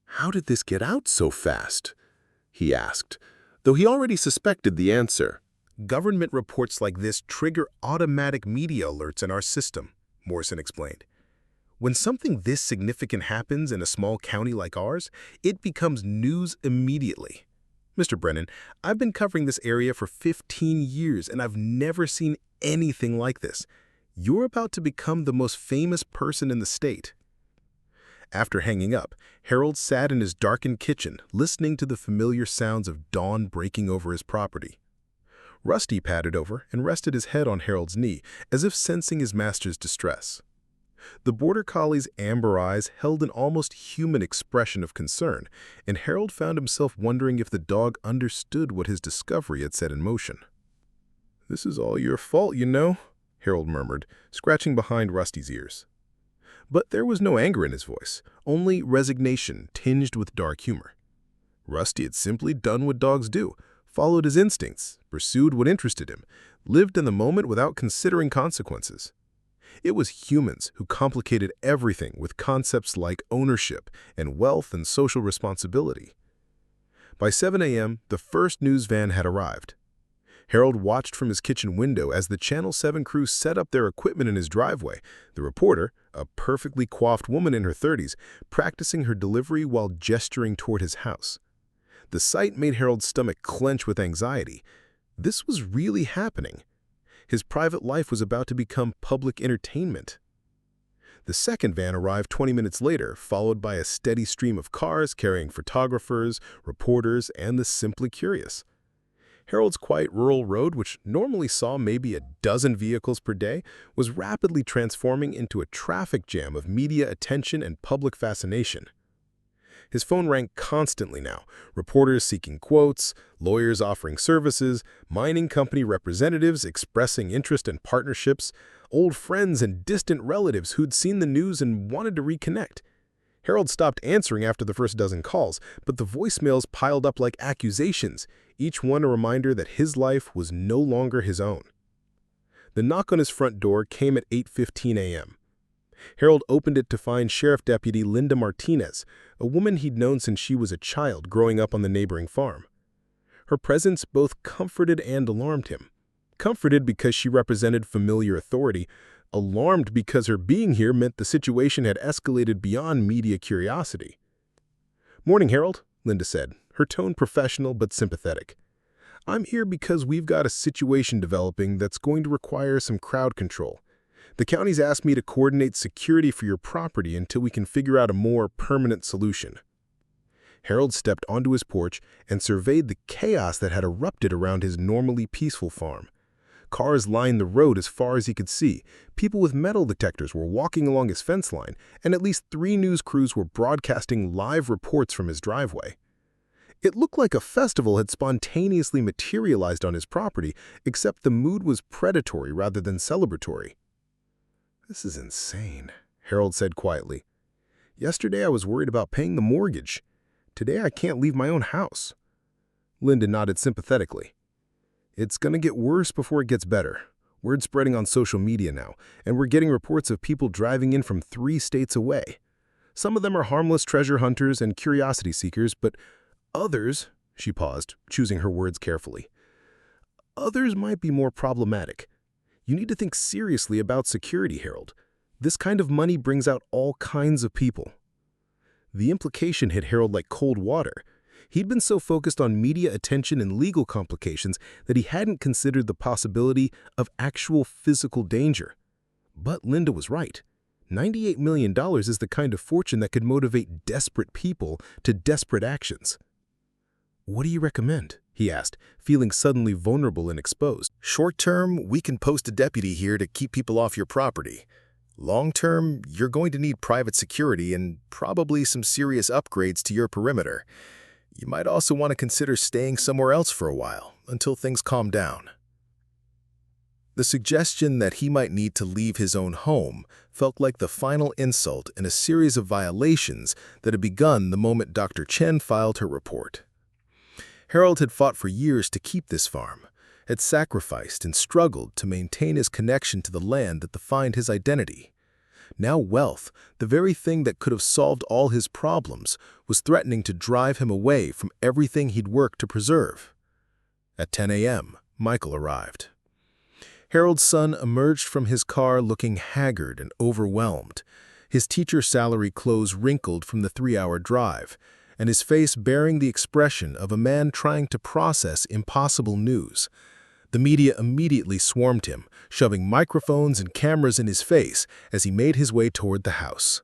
"How did this get out so fast?" he asked, though he already suspected the answer. "Government reports like this trigger automatic media alerts in our system," Morrison explained. "When something this significant happens in a small county like ours, it becomes news immediately. Mr. Brennan, I've been covering this area for 15 years and I've never seen anything like this. You're about to become the most famous person in the state." After hanging up, Harold sat in his darkened kitchen, listening to the familiar sounds of dawn breaking over his property. Rusty padded over and rested his head on Harold's knee, as if sensing his master's distress. The border collie's amber eyes held an almost human expression of concern, and Harold found himself wondering if the dog understood what his discovery had set in motion. "This is all your fault, you know," Harold murmured, scratching behind Rusty's ears. But there was no anger in his voice, only resignation tinged with dark humor. Rusty had simply done what dogs do, followed his instincts, pursued what interested him, lived in the moment without considering consequences. It was humans who complicated everything with concepts like ownership and wealth and social responsibility. By 7 a.m., the first news van had arrived. Harold watched from his kitchen window as the Channel 7 crew set up their equipment in his driveway, the reporter, a perfectly coiffed woman in her 30s, practicing her delivery while gesturing toward his house. The sight made Harold's stomach clench with anxiety. This was really happening. His private life was about to become public entertainment. The second van arrived 20 minutes later, followed by a steady stream of cars carrying photographers, reporters, and the simply curious. Harold's quiet rural road, which normally saw maybe a dozen vehicles per day, was rapidly transforming into a traffic jam of media attention and public fascination. His phone rang constantly now, reporters seeking quotes, lawyers offering services, mining company representatives expressing interest in partnerships, old friends and distant relatives who'd seen the news and wanted to reconnect. Harold stopped answering after the first dozen calls, but the voicemails piled up like accusations, each one a reminder that his life was no longer his own. The knock on his front door came at 8:15 a.m. Harold opened it to find Sheriff Deputy Linda Martinez, a woman he'd known since she was a child growing up on the neighboring farm. Her presence both comforted and alarmed him. Comforted because she represented familiar authority, alarmed because her being here meant the situation had escalated beyond media curiosity. "Morning, Harold," Linda said, her tone professional but sympathetic. "I'm here because we've got a situation developing that's going to require some crowd control. The county's asked me to coordinate security for your property until we can figure out a more permanent solution." Harold stepped onto his porch and surveyed the chaos that had erupted around his normally peaceful farm. Cars lined the road as far as he could see, people with metal detectors were walking along his fence line, and at least 3 news crews were broadcasting live reports from his driveway. It looked like a festival had spontaneously materialized on his property, except the mood was predatory rather than celebratory. "This is insane," Harold said quietly. "Yesterday I was worried about paying the mortgage. Today I can't leave my own house." Linda nodded sympathetically. "It's going to get worse before it gets better. Word's spreading on social media now, and we're getting reports of people driving in from 3 states away. Some of them are harmless treasure hunters and curiosity seekers, but others," she paused, choosing her words carefully, "others might be more problematic. You need to think seriously about security, Harold. This kind of money brings out all kinds of people." The implication hit Harold like cold water. He'd been so focused on media attention and legal complications that he hadn't considered the possibility of actual physical danger. But Linda was right. $98 million is the kind of fortune that could motivate desperate people to desperate actions. "What do you recommend?" he asked, feeling suddenly vulnerable and exposed. Short term, we can post a deputy here to keep people off your property. Long term, you're going to need private security and probably some serious upgrades to your perimeter. You might also want to consider staying somewhere else for a while, until things calm down." The suggestion that he might need to leave his own home felt like the final insult in a series of violations that had begun the moment Dr. Chen filed her report. Harold had fought for years to keep this farm, had sacrificed and struggled to maintain his connection to the land that defined his identity. Now wealth, the very thing that could have solved all his problems, was threatening to drive him away from everything he'd worked to preserve. At 10 a.m., Michael arrived. Harold's son emerged from his car looking haggard and overwhelmed, his teacher salary clothes wrinkled from the 3-hour drive, and his face bearing the expression of a man trying to process impossible news. The media immediately swarmed him, shoving microphones and cameras in his face as he made his way toward the house.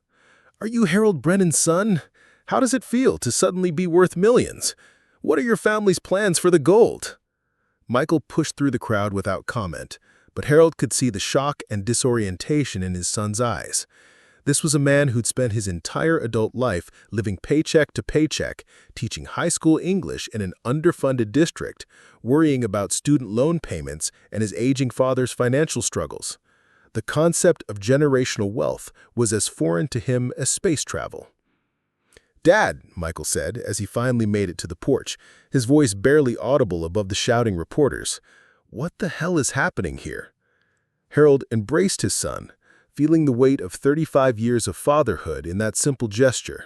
"Are you Harold Brennan's son? How does it feel to suddenly be worth millions? What are your family's plans for the gold?" Michael pushed through the crowd without comment, but Harold could see the shock and disorientation in his son's eyes. This was a man who'd spent his entire adult life living paycheck to paycheck, teaching high school English in an underfunded district, worrying about student loan payments and his aging father's financial struggles. The concept of generational wealth was as foreign to him as space travel. "Dad," Michael said as he finally made it to the porch, his voice barely audible above the shouting reporters. "What the hell is happening here?" Harold embraced his son, feeling the weight of 35 years of fatherhood in that simple gesture.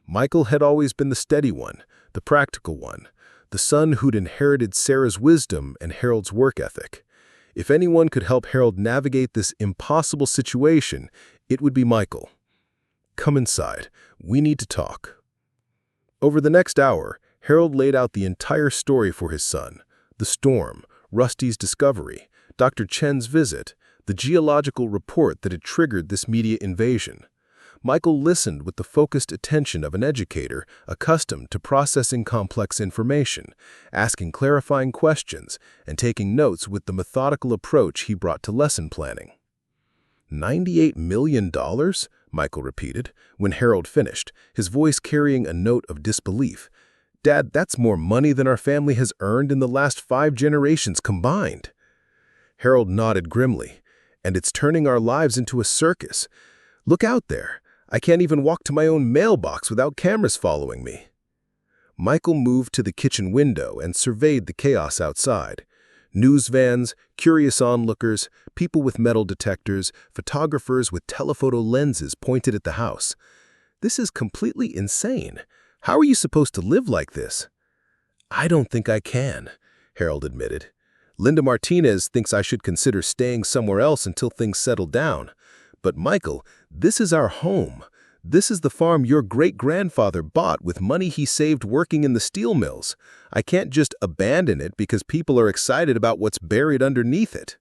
Michael had always been the steady one, the practical one, the son who'd inherited Sarah's wisdom and Harold's work ethic. If anyone could help Harold navigate this impossible situation, it would be Michael. "Come inside. We need to talk." Over the next hour, Harold laid out the entire story for his son: the storm, Rusty's discovery, Dr. Chen's visit, the geological report that had triggered this media invasion. Michael listened with the focused attention of an educator accustomed to processing complex information, asking clarifying questions, and taking notes with the methodical approach he brought to lesson planning. $98 million? Michael repeated, when Harold finished, his voice carrying a note of disbelief. "Dad, that's more money than our family has earned in the last 5 generations combined." Harold nodded grimly. "And it's turning our lives into a circus. Look out there. I can't even walk to my own mailbox without cameras following me." Michael moved to the kitchen window and surveyed the chaos outside. News vans, curious onlookers, people with metal detectors, photographers with telephoto lenses pointed at the house. "This is completely insane. How are you supposed to live like this?" "I don't think I can," Harold admitted. "Linda Martinez thinks I should consider staying somewhere else until things settle down. But Michael, this is our home. This is the farm your great-grandfather bought with money he saved working in the steel mills. I can't just abandon it because people are excited about what's buried underneath it."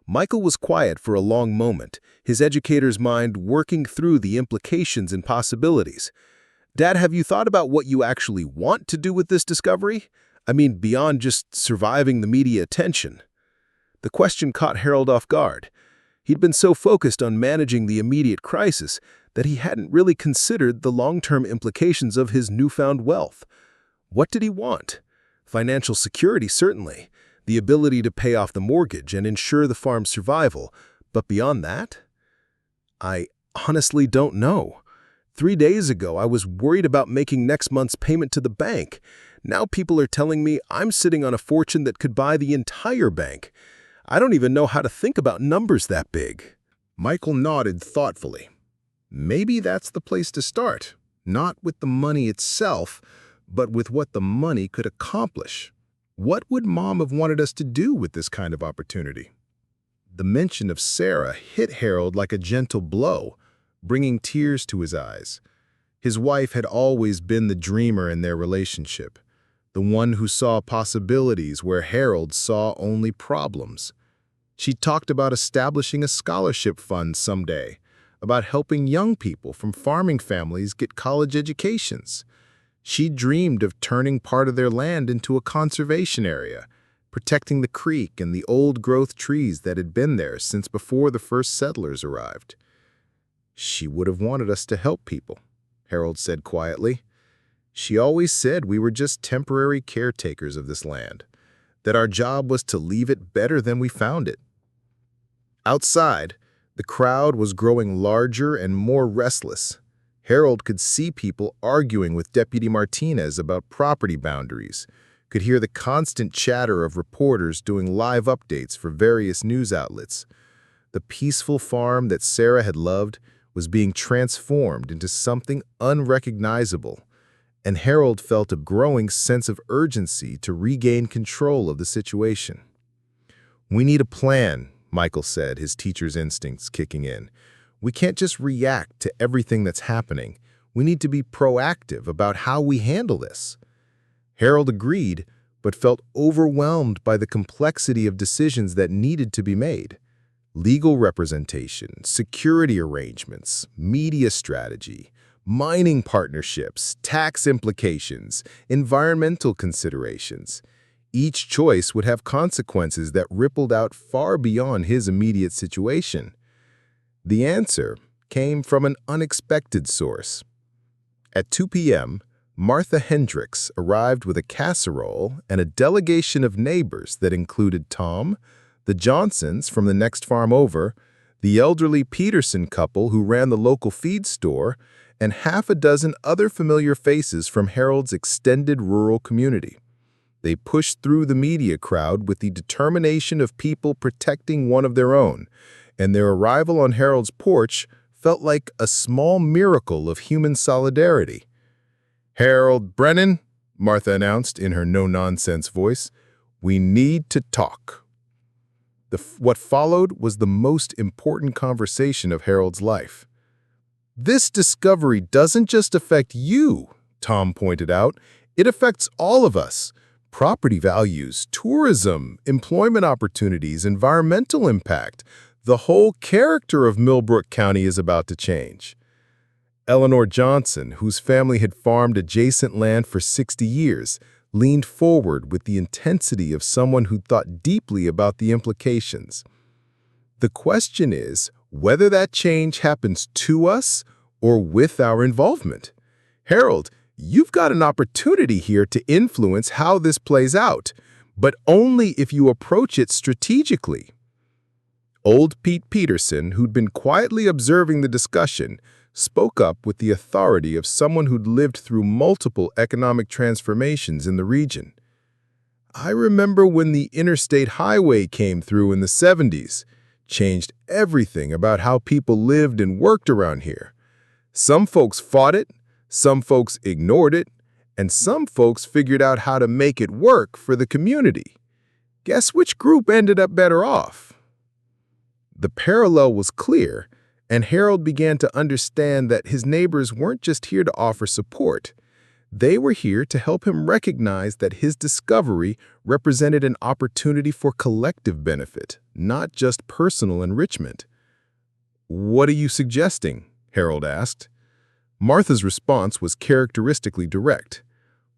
Michael was quiet for a long moment, his educator's mind working through the implications and possibilities. "Dad, have you thought about what you actually want to do with this discovery? I mean, beyond just surviving the media attention." The question caught Harold off guard. He'd been so focused on managing the immediate crisis that he hadn't really considered the long-term implications of his newfound wealth. What did he want? Financial security, certainly, the ability to pay off the mortgage and ensure the farm's survival, but beyond that? "I honestly don't know. 3 days ago, I was worried about making next month's payment to the bank. Now people are telling me I'm sitting on a fortune that could buy the entire bank. I don't even know how to think about numbers that big." Michael nodded thoughtfully. Maybe that's the place to start, not with the money itself, but with what the money could accomplish. What would Mom have wanted us to do with this kind of opportunity? The mention of Sarah hit Harold like a gentle blow, bringing tears to his eyes. His wife had always been the dreamer in their relationship, the one who saw possibilities where Harold saw only problems. She talked about establishing a scholarship fund someday, about helping young people from farming families get college educations. She dreamed of turning part of their land into a conservation area, protecting the creek and the old-growth trees that had been there since before the first settlers arrived. "She would have wanted us to help people," Harold said quietly. "She always said we were just temporary caretakers of this land, that our job was to leave it better than we found it." Outside, the crowd was growing larger and more restless. Harold could see people arguing with Deputy Martinez about property boundaries, could hear the constant chatter of reporters doing live updates for various news outlets. The peaceful farm that Sarah had loved was being transformed into something unrecognizable, and Harold felt a growing sense of urgency to regain control of the situation. "We need a plan," Michael said, his teacher's instincts kicking in. "We can't just react to everything that's happening. We need to be proactive about how we handle this." Harold agreed, but felt overwhelmed by the complexity of decisions that needed to be made. Legal representation, security arrangements, media strategy, mining partnerships, tax implications, environmental considerations. Each choice would have consequences that rippled out far beyond his immediate situation. The answer came from an unexpected source. At 2 p.m., Martha Hendricks arrived with a casserole and a delegation of neighbors that included Tom, the Johnsons from the next farm over, the elderly Peterson couple who ran the local feed store, and half a dozen other familiar faces from Harold's extended rural community. They pushed through the media crowd with the determination of people protecting one of their own, and their arrival on Harold's porch felt like a small miracle of human solidarity. "Harold Brennan," Martha announced in her no-nonsense voice, "we need to talk." What followed was the most important conversation of Harold's life. "This discovery doesn't just affect you," Tom pointed out. "It affects all of us. Property values, tourism, employment opportunities, environmental impact. The whole character of Millbrook County is about to change." Eleanor Johnson, whose family had farmed adjacent land for 60 years, leaned forward with the intensity of someone who thought deeply about the implications. "The question is whether that change happens to us or with our involvement. Harold, you've got an opportunity here to influence how this plays out, but only if you approach it strategically." Old Pete Peterson, who'd been quietly observing the discussion, spoke up with the authority of someone who'd lived through multiple economic transformations in the region. "I remember when the interstate highway came through in the 70s, changed everything about how people lived and worked around here. Some folks fought it, some folks ignored it, and some folks figured out how to make it work for the community. Guess which group ended up better off?" The parallel was clear, and Harold began to understand that his neighbors weren't just here to offer support. They were here to help him recognize that his discovery represented an opportunity for collective benefit, not just personal enrichment. "What are you suggesting?" Harold asked. Martha's response was characteristically direct.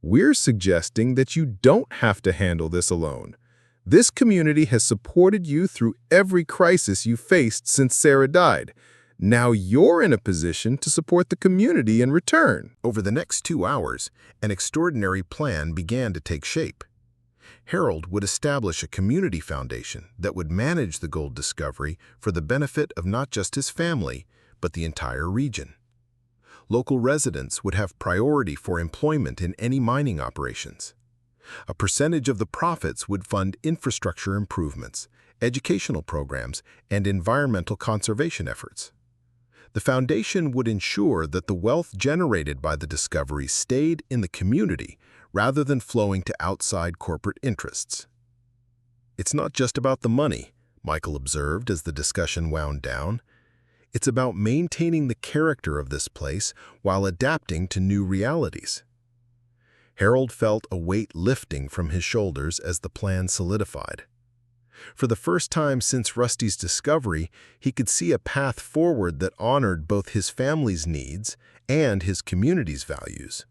"We're suggesting that you don't have to handle this alone. This community has supported you through every crisis you faced since Sarah died. Now you're in a position to support the community in return." Over the next 2 hours, an extraordinary plan began to take shape. Harold would establish a community foundation that would manage the gold discovery for the benefit of not just his family, but the entire region. Local residents would have priority for employment in any mining operations. A percentage of the profits would fund infrastructure improvements, educational programs, and environmental conservation efforts. The foundation would ensure that the wealth generated by the discovery stayed in the community rather than flowing to outside corporate interests. "It's not just about the money," Michael observed as the discussion wound down. "It's about maintaining the character of this place while adapting to new realities." Harold felt a weight lifting from his shoulders as the plan solidified. For the first time since Rusty's discovery, he could see a path forward that honored both his family's needs and his community's values.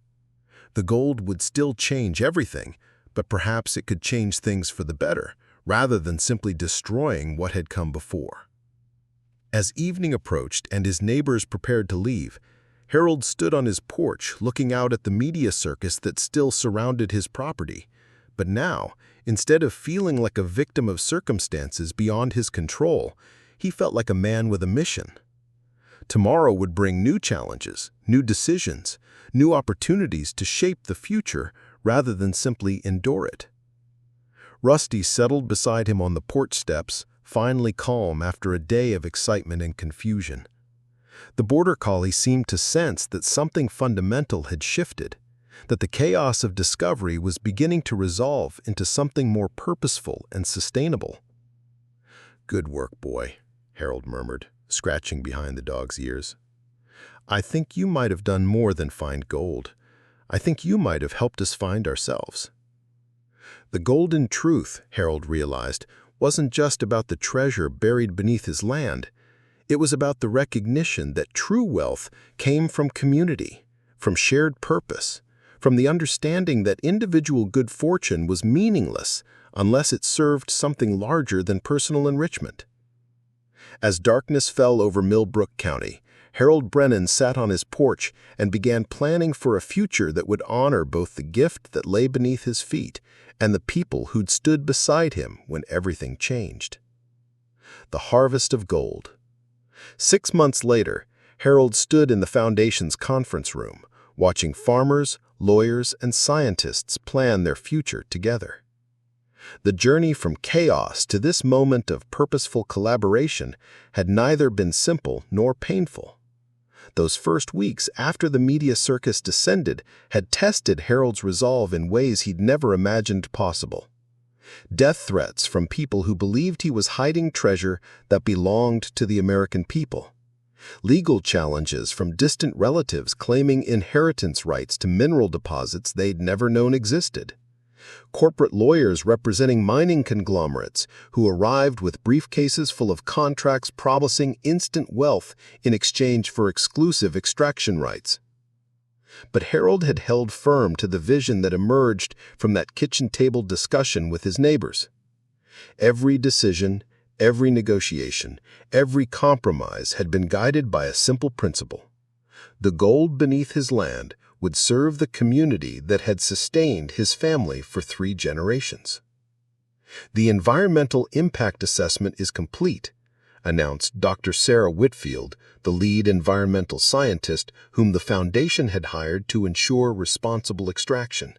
The gold would still change everything, but perhaps it could change things for the better, rather than simply destroying what had come before. As evening approached and his neighbors prepared to leave, Harold stood on his porch looking out at the media circus that still surrounded his property. But now, instead of feeling like a victim of circumstances beyond his control, he felt like a man with a mission. Tomorrow would bring new challenges, new decisions, new opportunities to shape the future rather than simply endure it. Rusty settled beside him on the porch steps, finally calm after a day of excitement and confusion. The border collie seemed to sense that something fundamental had shifted, that the chaos of discovery was beginning to resolve into something more purposeful and sustainable. "Good work, boy," Harold murmured, scratching behind the dog's ears. I think you might have done more than find gold. I think you might have helped us find ourselves." The golden truth, Harold realized, wasn't just about the treasure buried beneath his land. It was about the recognition that true wealth came from community, from shared purpose, from the understanding that individual good fortune was meaningless unless it served something larger than personal enrichment. As darkness fell over Millbrook County, Harold Brennan sat on his porch and began planning for a future that would honor both the gift that lay beneath his feet and the people who'd stood beside him when everything changed. The harvest of gold. 6 months later, Harold stood in the Foundation's conference room, watching farmers, lawyers, and scientists plan their future together. The journey from chaos to this moment of purposeful collaboration had neither been simple nor painful. Those first weeks after the media circus descended had tested Harold's resolve in ways he'd never imagined possible. Death threats from people who believed he was hiding treasure that belonged to the American people. Legal challenges from distant relatives claiming inheritance rights to mineral deposits they'd never known existed. Corporate lawyers representing mining conglomerates who arrived with briefcases full of contracts promising instant wealth in exchange for exclusive extraction rights. But Harold had held firm to the vision that emerged from that kitchen table discussion with his neighbors. Every decision, every negotiation, every compromise had been guided by a simple principle. The gold beneath his land would serve the community that had sustained his family for 3 generations. "The environmental impact assessment is complete," announced Dr. Sarah Whitfield, the lead environmental scientist whom the Foundation had hired to ensure responsible extraction.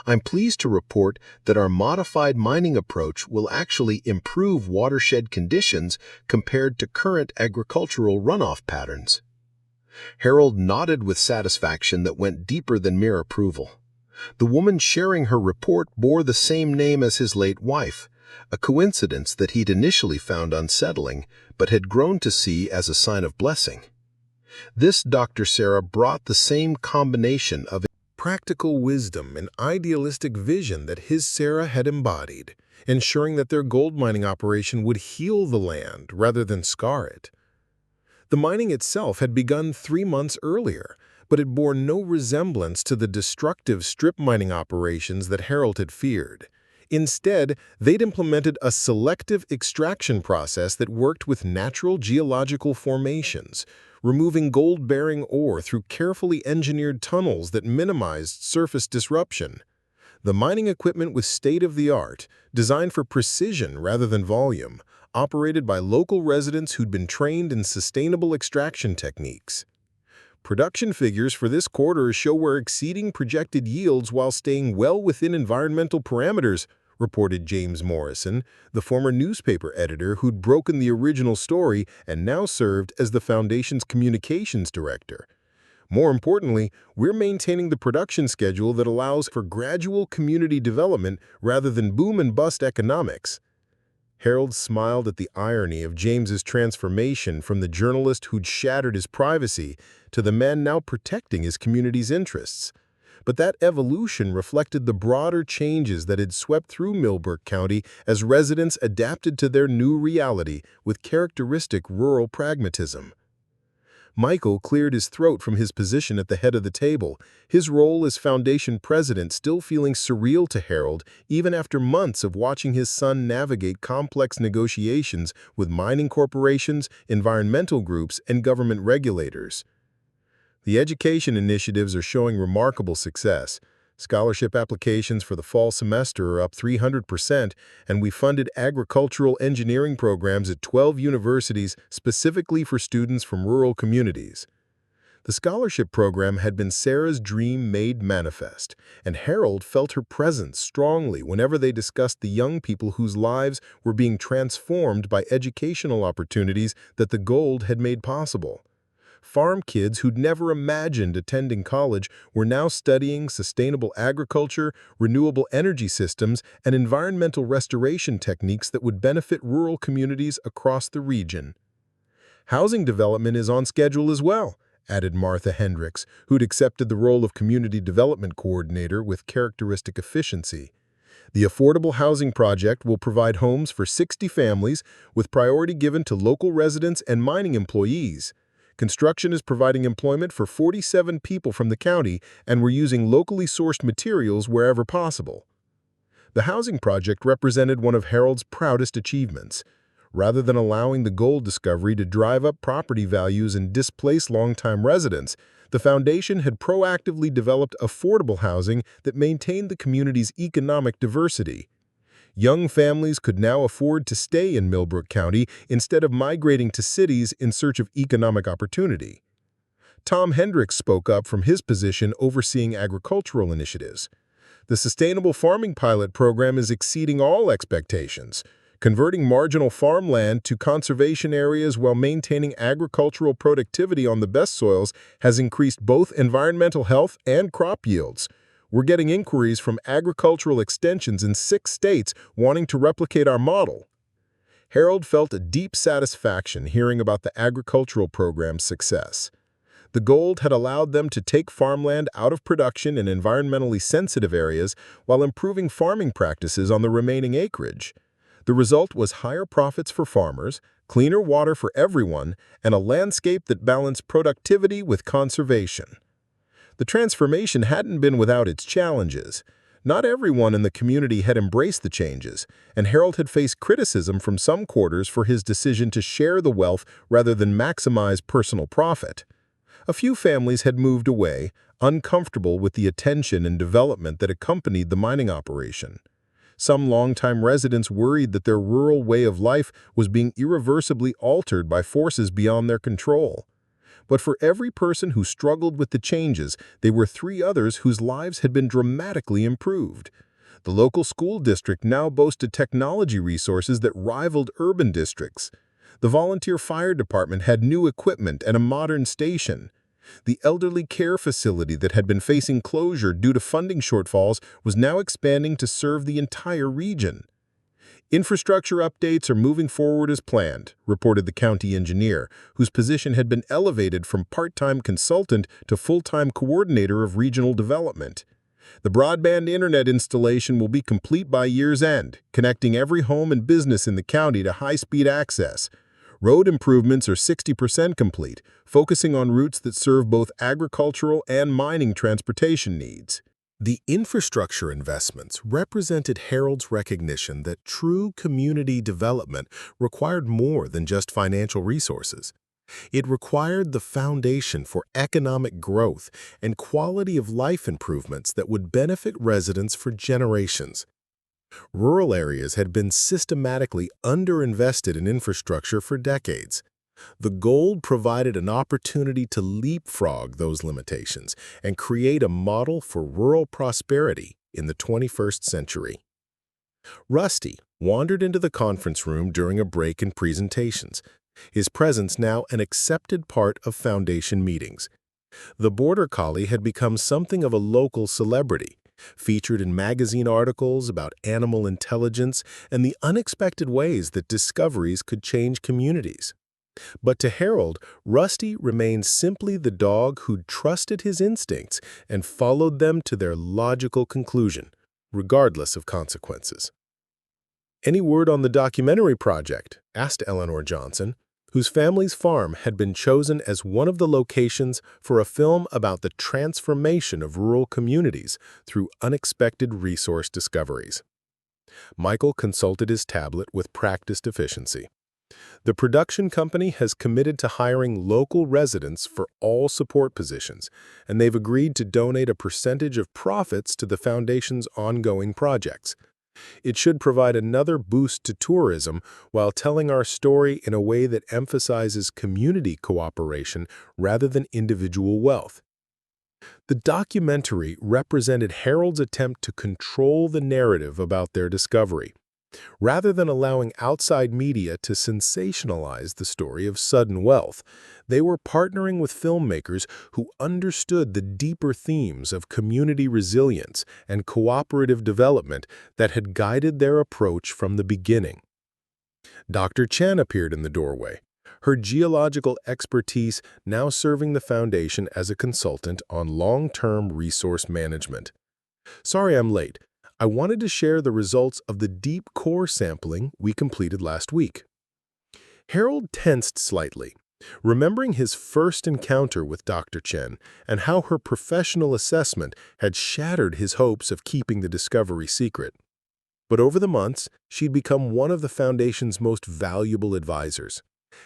"I'm pleased to report that our modified mining approach will actually improve watershed conditions compared to current agricultural runoff patterns." Harold nodded with satisfaction that went deeper than mere approval. The woman sharing her report bore the same name as his late wife, a coincidence that he'd initially found unsettling, but had grown to see as a sign of blessing. This Dr. Sarah brought the same combination of practical wisdom and idealistic vision that his Sarah had embodied, ensuring that their gold mining operation would heal the land rather than scar it. The mining itself had begun 3 months earlier, but it bore no resemblance to the destructive strip mining operations that Harold had feared. Instead, they'd implemented a selective extraction process that worked with natural geological formations, removing gold-bearing ore through carefully engineered tunnels that minimized surface disruption. The mining equipment was state-of-the-art, designed for precision rather than volume, operated by local residents who'd been trained in sustainable extraction techniques. Production figures for this quarter show we're exceeding projected yields while staying well within environmental parameters, reported James Morrison, the former newspaper editor who'd broken the original story and now served as the Foundation's communications director. More importantly, we're maintaining the production schedule that allows for gradual community development rather than boom-and-bust economics. Harold smiled at the irony of James's transformation from the journalist who'd shattered his privacy to the man now protecting his community's interests. But that evolution reflected the broader changes that had swept through Millbrook County as residents adapted to their new reality with characteristic rural pragmatism. Michael cleared his throat from his position at the head of the table, his role as Foundation president still feeling surreal to Harold even after months of watching his son navigate complex negotiations with mining corporations, environmental groups, and government regulators. The education initiatives are showing remarkable success. Scholarship applications for the fall semester are up 300%, and we funded agricultural engineering programs at 12 universities specifically for students from rural communities. The scholarship program had been Sarah's dream made manifest, and Harold felt her presence strongly whenever they discussed the young people whose lives were being transformed by educational opportunities that the gold had made possible. Farm kids who'd never imagined attending college were now studying sustainable agriculture, renewable energy systems, and environmental restoration techniques that would benefit rural communities across the region. Housing development is on schedule as well, added Martha Hendricks, who'd accepted the role of community development coordinator with characteristic efficiency. The affordable housing project will provide homes for 60 families with priority given to local residents and mining employees. Construction is providing employment for 47 people from the county, and we're using locally sourced materials wherever possible. The housing project represented one of Harold's proudest achievements. Rather than allowing the gold discovery to drive up property values and displace longtime residents, the foundation had proactively developed affordable housing that maintained the community's economic diversity. Young families could now afford to stay in Millbrook County instead of migrating to cities in search of economic opportunity. Tom Hendricks spoke up from his position overseeing agricultural initiatives. The Sustainable Farming Pilot Program is exceeding all expectations. Converting marginal farmland to conservation areas while maintaining agricultural productivity on the best soils has increased both environmental health and crop yields. We're getting inquiries from agricultural extensions in 6 states wanting to replicate our model. Harold felt a deep satisfaction hearing about the agricultural program's success. The gold had allowed them to take farmland out of production in environmentally sensitive areas while improving farming practices on the remaining acreage. The result was higher profits for farmers, cleaner water for everyone, and a landscape that balanced productivity with conservation. The transformation hadn't been without its challenges. Not everyone in the community had embraced the changes, and Harold had faced criticism from some quarters for his decision to share the wealth rather than maximize personal profit. A few families had moved away, uncomfortable with the attention and development that accompanied the mining operation. Some longtime residents worried that their rural way of life was being irreversibly altered by forces beyond their control. But for every person who struggled with the changes, there were 3 others whose lives had been dramatically improved. The local school district now boasted technology resources that rivaled urban districts. The volunteer fire department had new equipment and a modern station. The elderly care facility that had been facing closure due to funding shortfalls was now expanding to serve the entire region. Infrastructure updates are moving forward as planned, reported the county engineer, whose position had been elevated from part-time consultant to full-time coordinator of regional development. The broadband internet installation will be complete by year's end, connecting every home and business in the county to high-speed access. Road improvements are 60% complete, focusing on routes that serve both agricultural and mining transportation needs. The infrastructure investments represented Harold's recognition that true community development required more than just financial resources. It required the foundation for economic growth and quality of life improvements that would benefit residents for generations. Rural areas had been systematically underinvested in infrastructure for decades. The gold provided an opportunity to leapfrog those limitations and create a model for rural prosperity in the 21st century. Rusty wandered into the conference room during a break in presentations, his presence now an accepted part of Foundation meetings. The Border Collie had become something of a local celebrity, featured in magazine articles about animal intelligence and the unexpected ways that discoveries could change communities. But to Harold, Rusty remained simply the dog who'd trusted his instincts and followed them to their logical conclusion, regardless of consequences. "Any word on the documentary project?" asked Eleanor Johnson, whose family's farm had been chosen as one of the locations for a film about the transformation of rural communities through unexpected resource discoveries. Michael consulted his tablet with practiced efficiency. "The production company has committed to hiring local residents for all support positions, and they've agreed to donate a percentage of profits to the Foundation's ongoing projects. It should provide another boost to tourism while telling our story in a way that emphasizes community cooperation rather than individual wealth." The documentary represented Harold's attempt to control the narrative about their discovery. Rather than allowing outside media to sensationalize the story of sudden wealth, they were partnering with filmmakers who understood the deeper themes of community resilience and cooperative development that had guided their approach from the beginning. Dr. Chen appeared in the doorway. her geological expertise now serving the Foundation as a consultant on long-term resource management. Sorry I'm late. I wanted to share the results of the deep core sampling we completed last week. Harold tensed slightly, remembering his first encounter with Dr. Chen and how her professional assessment had shattered his hopes of keeping the discovery secret. But over the months, she'd become one of the Foundation's most valuable advisors,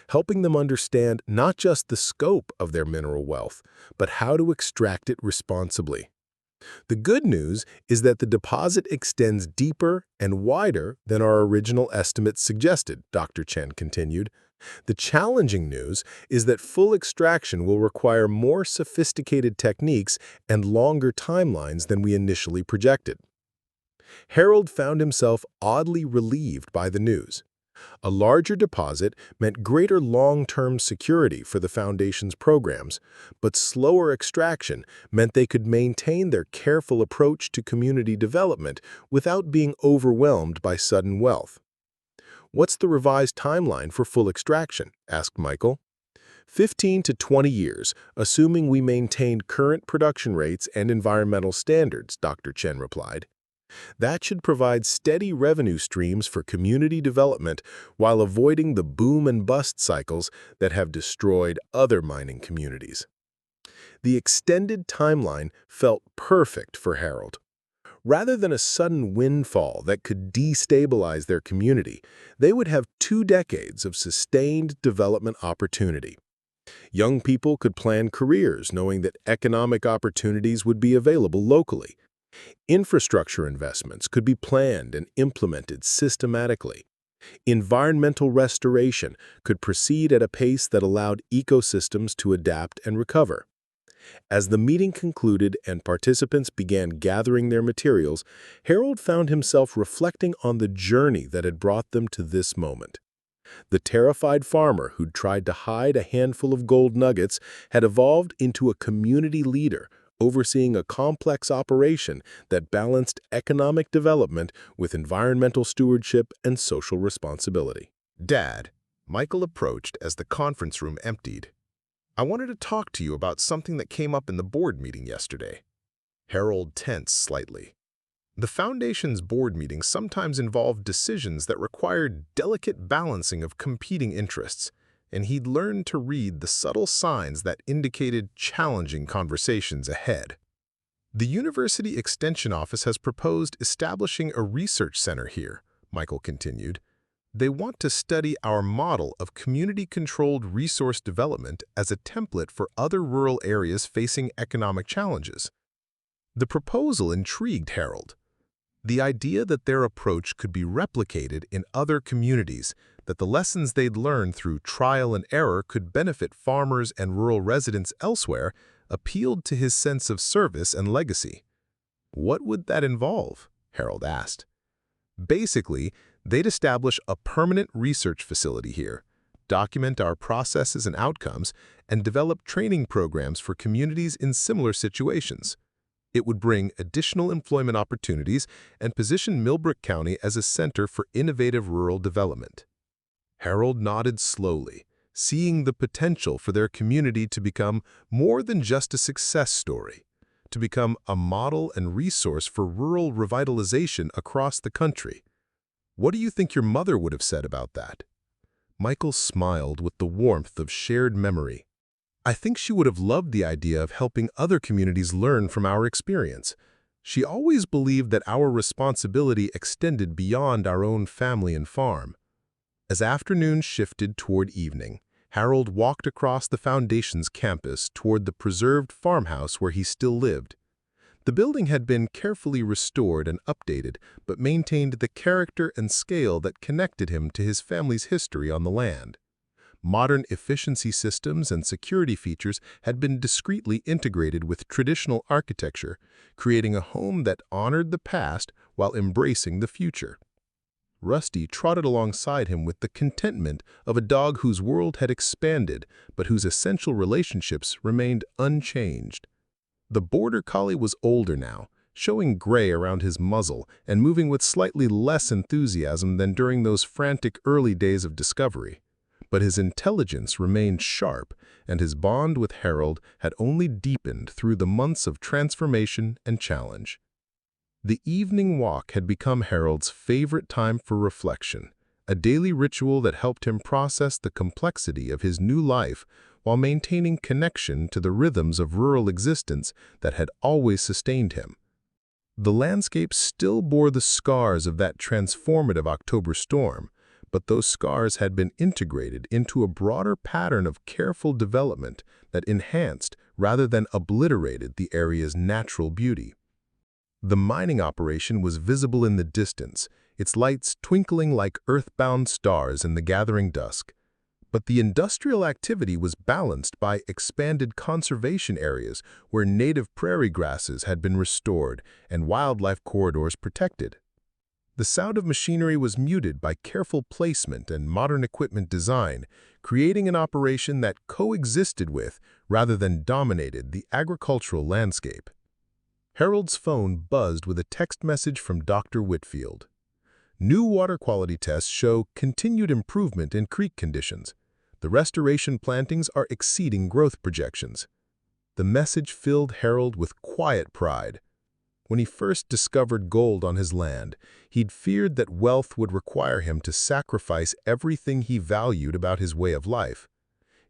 helping them understand not just the scope of their mineral wealth, but how to extract it responsibly. The good news is that the deposit extends deeper and wider than our original estimates suggested, Dr. Chen continued. The challenging news is that full extraction will require more sophisticated techniques and longer timelines than we initially projected. Harold found himself oddly relieved by the news. A larger deposit meant greater long-term security for the Foundation's programs, but slower extraction meant they could maintain their careful approach to community development without being overwhelmed by sudden wealth. "What's the revised timeline for full extraction?" asked Michael. 15 to 20 years, assuming we maintained current production rates and environmental standards, Dr. Chen replied. That should provide steady revenue streams for community development while avoiding the boom and bust cycles that have destroyed other mining communities. The extended timeline felt perfect for Harold. Rather than a sudden windfall that could destabilize their community, they would have 2 decades of sustained development opportunity. Young people could plan careers knowing that economic opportunities would be available locally. Infrastructure investments could be planned and implemented systematically. Environmental restoration could proceed at a pace that allowed ecosystems to adapt and recover. As the meeting concluded and participants began gathering their materials, Harold found himself reflecting on the journey that had brought them to this moment. The terrified farmer who'd tried to hide a handful of gold nuggets had evolved into a community leader, overseeing a complex operation that balanced economic development with environmental stewardship and social responsibility. Dad, Michael approached as the conference room emptied. I wanted to talk to you about something that came up in the board meeting yesterday. Harold tensed slightly. The Foundation's board meetings sometimes involved decisions that required delicate balancing of competing interests, and he'd learned to read the subtle signs that indicated challenging conversations ahead. The University Extension Office has proposed establishing a research center here, Michael continued. They want to study our model of community-controlled resource development as a template for other rural areas facing economic challenges. The proposal intrigued Harold. The idea that their approach could be replicated in other communities, that the lessons they'd learned through trial and error could benefit farmers and rural residents elsewhere, appealed to his sense of service and legacy. What would that involve? Harold asked. Basically, they'd establish a permanent research facility here, document our processes and outcomes, and develop training programs for communities in similar situations. It would bring additional employment opportunities and position Millbrook County as a center for innovative rural development. Harold nodded slowly, seeing the potential for their community to become more than just a success story, to become a model and resource for rural revitalization across the country. What do you think your mother would have said about that? Michael smiled with the warmth of shared memory. I think she would have loved the idea of helping other communities learn from our experience. She always believed that our responsibility extended beyond our own family and farm. As afternoon shifted toward evening, Harold walked across the Foundation's campus toward the preserved farmhouse where he still lived. The building had been carefully restored and updated, but maintained the character and scale that connected him to his family's history on the land. Modern efficiency systems and security features had been discreetly integrated with traditional architecture, creating a home that honored the past while embracing the future. Rusty trotted alongside him with the contentment of a dog whose world had expanded, but whose essential relationships remained unchanged. The border collie was older now, showing gray around his muzzle and moving with slightly less enthusiasm than during those frantic early days of discovery. But his intelligence remained sharp, and his bond with Harold had only deepened through the months of transformation and challenge. The evening walk had become Harold's favorite time for reflection, a daily ritual that helped him process the complexity of his new life while maintaining connection to the rhythms of rural existence that had always sustained him. The landscape still bore the scars of that transformative October storm, but those scars had been integrated into a broader pattern of careful development that enhanced rather than obliterated the area's natural beauty. The mining operation was visible in the distance, its lights twinkling like earthbound stars in the gathering dusk. But the industrial activity was balanced by expanded conservation areas where native prairie grasses had been restored and wildlife corridors protected. The sound of machinery was muted by careful placement and modern equipment design, creating an operation that coexisted with, rather than dominated, the agricultural landscape. Harold's phone buzzed with a text message from Dr. Whitfield. New water quality tests show continued improvement in creek conditions. The restoration plantings are exceeding growth projections. The message filled Harold with quiet pride. When he first discovered gold on his land, he'd feared that wealth would require him to sacrifice everything he valued about his way of life.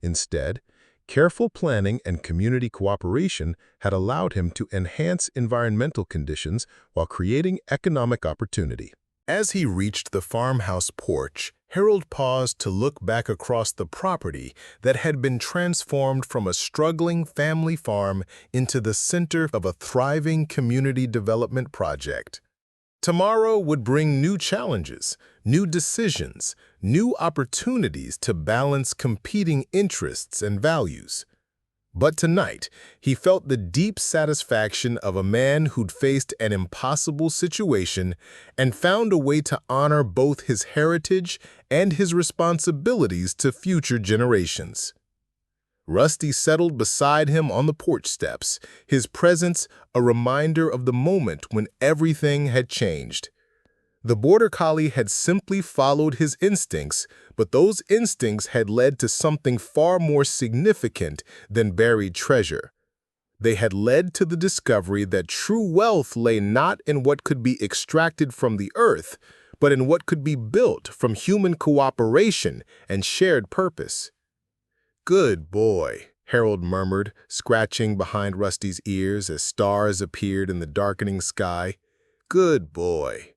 Instead, careful planning and community cooperation had allowed him to enhance environmental conditions while creating economic opportunity. As he reached the farmhouse porch, Harold paused to look back across the property that had been transformed from a struggling family farm into the center of a thriving community development project. Tomorrow would bring new challenges, new decisions, new opportunities to balance competing interests and values. But tonight, he felt the deep satisfaction of a man who'd faced an impossible situation and found a way to honor both his heritage and his responsibilities to future generations. Rusty settled beside him on the porch steps, his presence a reminder of the moment when everything had changed. The border collie had simply followed his instincts, but those instincts had led to something far more significant than buried treasure. They had led to the discovery that true wealth lay not in what could be extracted from the earth, but in what could be built from human cooperation and shared purpose. "Good boy," Harold murmured, scratching behind Rusty's ears as stars appeared in the darkening sky. "Good boy."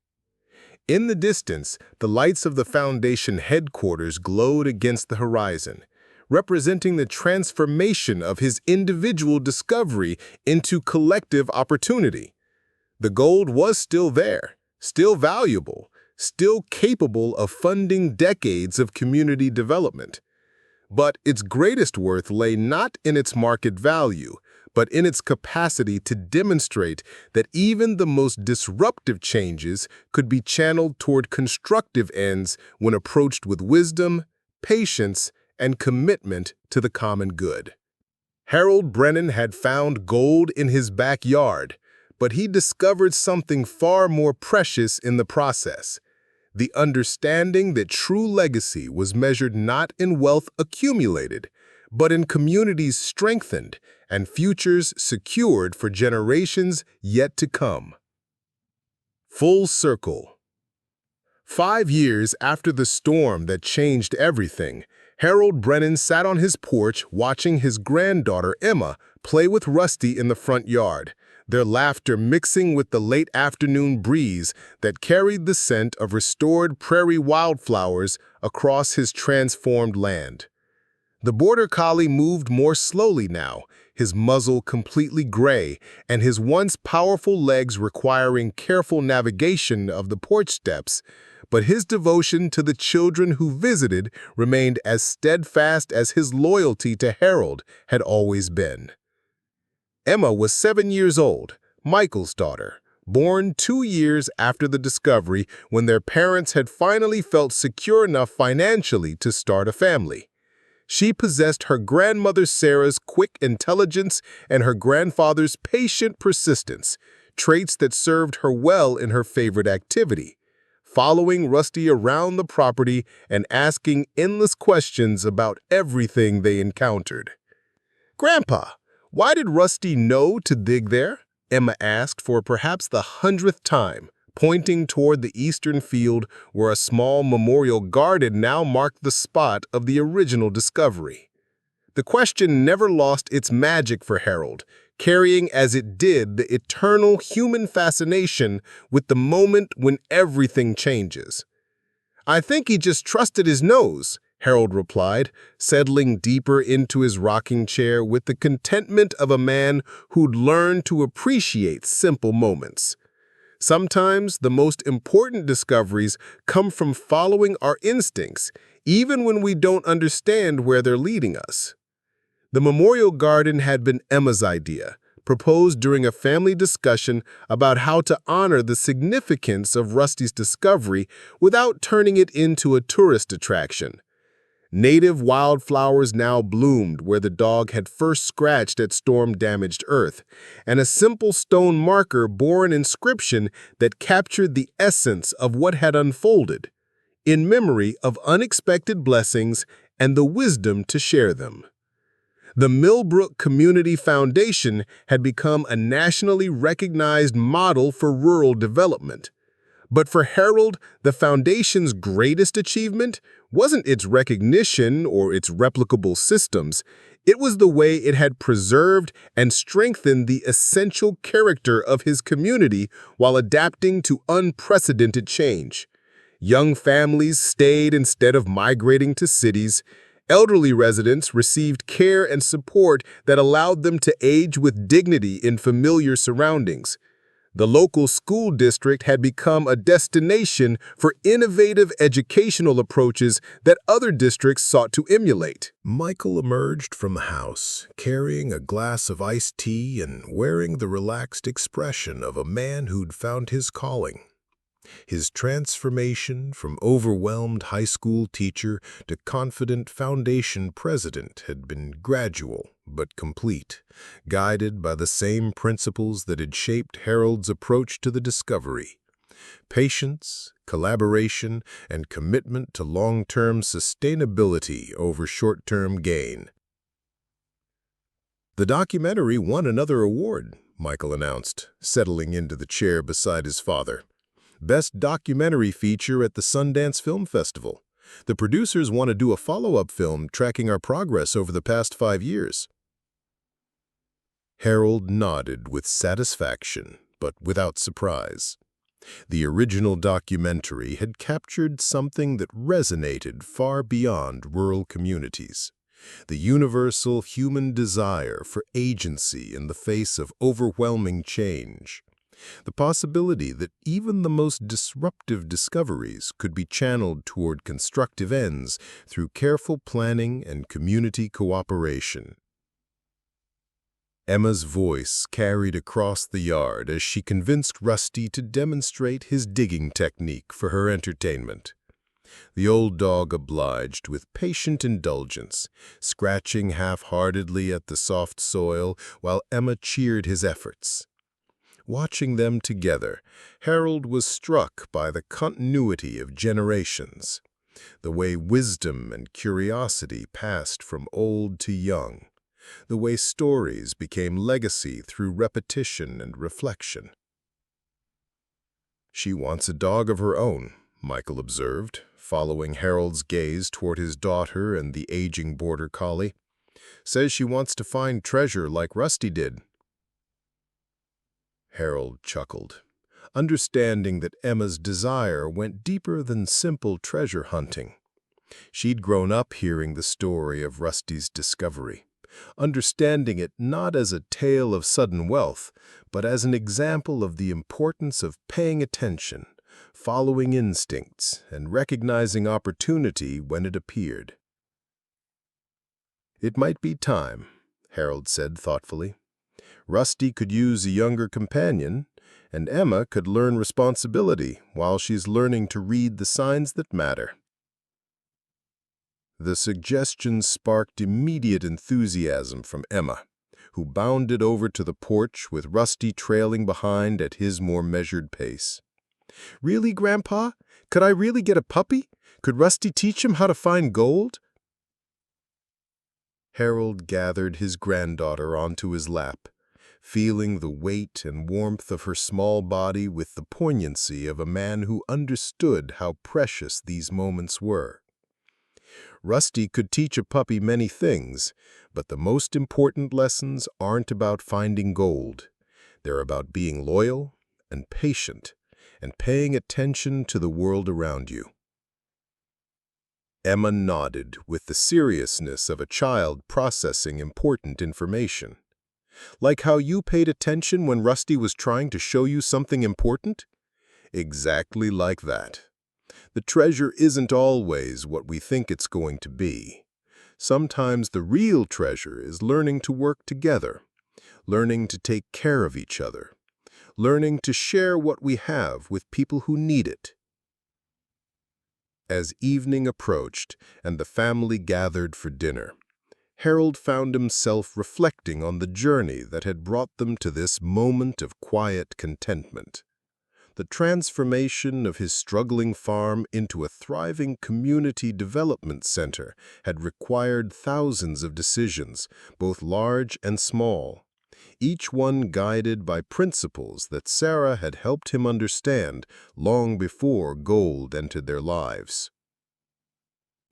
In the distance, the lights of the Foundation headquarters glowed against the horizon, representing the transformation of his individual discovery into collective opportunity. The gold was still there, still valuable, still capable of funding decades of community development. But its greatest worth lay not in its market value, but in its capacity to demonstrate that even the most disruptive changes could be channeled toward constructive ends when approached with wisdom, patience, and commitment to the common good. Harold Brennan had found gold in his backyard, but he discovered something far more precious in the process: the understanding that true legacy was measured not in wealth accumulated, but in communities strengthened and futures secured for generations yet to come. Full circle. 5 years after the storm that changed everything, Harold Brennan sat on his porch watching his granddaughter Emma play with Rusty in the front yard, their laughter mixing with the late afternoon breeze that carried the scent of restored prairie wildflowers across his transformed land. The border collie moved more slowly now, his muzzle completely gray and his once powerful legs requiring careful navigation of the porch steps, but his devotion to the children who visited remained as steadfast as his loyalty to Harold had always been. Emma was 7 years old, Michael's daughter, born 2 years after the discovery when their parents had finally felt secure enough financially to start a family. She possessed her grandmother Sarah's quick intelligence and her grandfather's patient persistence, traits that served her well in her favorite activity, following Rusty around the property and asking endless questions about everything they encountered. "Grandpa, why did Rusty know to dig there?" Emma asked for perhaps the 100th time, pointing toward the eastern field where a small memorial garden now marked the spot of the original discovery. The question never lost its magic for Harold, carrying as it did the eternal human fascination with the moment when everything changes. "I think he just trusted his nose," Harold replied, settling deeper into his rocking chair with the contentment of a man who'd learned to appreciate simple moments. Sometimes the most important discoveries come from following our instincts, even when we don't understand where they're leading us. The memorial garden had been Emma's idea, proposed during a family discussion about how to honor the significance of Rusty's discovery without turning it into a tourist attraction. Native wildflowers now bloomed where the dog had first scratched at storm-damaged earth, and a simple stone marker bore an inscription that captured the essence of what had unfolded, in memory of unexpected blessings and the wisdom to share them. The Millbrook Community Foundation had become a nationally recognized model for rural development. But for Harold, the foundation's greatest achievement wasn't its recognition or its replicable systems. It was the way it had preserved and strengthened the essential character of his community while adapting to unprecedented change. Young families stayed instead of migrating to cities. Elderly residents received care and support that allowed them to age with dignity in familiar surroundings. The local school district had become a destination for innovative educational approaches that other districts sought to emulate. Michael emerged from the house, carrying a glass of iced tea and wearing the relaxed expression of a man who'd found his calling. His transformation from overwhelmed high school teacher to confident foundation president had been gradual but complete, guided by the same principles that had shaped Harold's approach to the discovery: patience, collaboration, and commitment to long-term sustainability over short-term gain. "The documentary won another award," Michael announced, settling into the chair beside his father. "Best documentary feature at the Sundance Film Festival. The producers want to do a follow-up film tracking our progress over the past 5 years." Harold nodded with satisfaction, but without surprise. The original documentary had captured something that resonated far beyond rural communities: the universal human desire for agency in the face of overwhelming change. The possibility that even the most disruptive discoveries could be channeled toward constructive ends through careful planning and community cooperation. Emma's voice carried across the yard as she convinced Rusty to demonstrate his digging technique for her entertainment. The old dog obliged with patient indulgence, scratching half-heartedly at the soft soil while Emma cheered his efforts. Watching them together, Harold was struck by the continuity of generations, the way wisdom and curiosity passed from old to young, the way stories became legacy through repetition and reflection. "She wants a dog of her own," Michael observed, following Harold's gaze toward his daughter and the aging border collie. "Says she wants to find treasure like Rusty did." Harold chuckled, understanding that Emma's desire went deeper than simple treasure hunting. She'd grown up hearing the story of Rusty's discovery, understanding it not as a tale of sudden wealth, but as an example of the importance of paying attention, following instincts, and recognizing opportunity when it appeared. "It might be time," Harold said thoughtfully. "Rusty could use a younger companion, and Emma could learn responsibility while she's learning to read the signs that matter." The suggestion sparked immediate enthusiasm from Emma, who bounded over to the porch with Rusty trailing behind at his more measured pace. Really, Grandpa? Could I really get a puppy? Could Rusty teach him how to find gold? Harold gathered his granddaughter onto his lap, feeling the weight and warmth of her small body with the poignancy of a man who understood how precious these moments were. Rusty could teach a puppy many things, but the most important lessons aren't about finding gold. They're about being loyal and patient and paying attention to the world around you. Emma nodded with the seriousness of a child processing important information. Like how you paid attention when Rusty was trying to show you something important? Exactly like that. The treasure isn't always what we think it's going to be. Sometimes the real treasure is learning to work together, learning to take care of each other, learning to share what we have with people who need it. As evening approached and the family gathered for dinner, Harold found himself reflecting on the journey that had brought them to this moment of quiet contentment. The transformation of his struggling farm into a thriving community development center had required thousands of decisions, both large and small, each one guided by principles that Sarah had helped him understand long before gold entered their lives.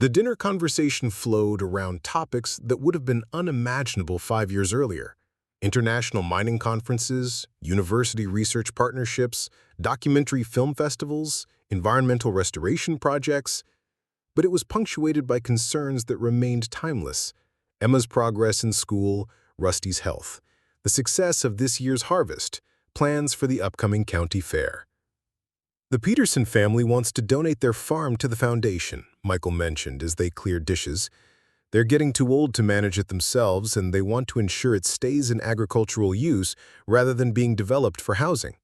The dinner conversation flowed around topics that would have been unimaginable 5 years earlier: international mining conferences, university research partnerships, documentary film festivals, environmental restoration projects. But it was punctuated by concerns that remained timeless: Emma's progress in school, Rusty's health, the success of this year's harvest, plans for the upcoming county fair. The Peterson family wants to donate their farm to the foundation, Michael mentioned as they cleared dishes. They're getting too old to manage it themselves, and they want to ensure it stays in agricultural use rather than being developed for housing.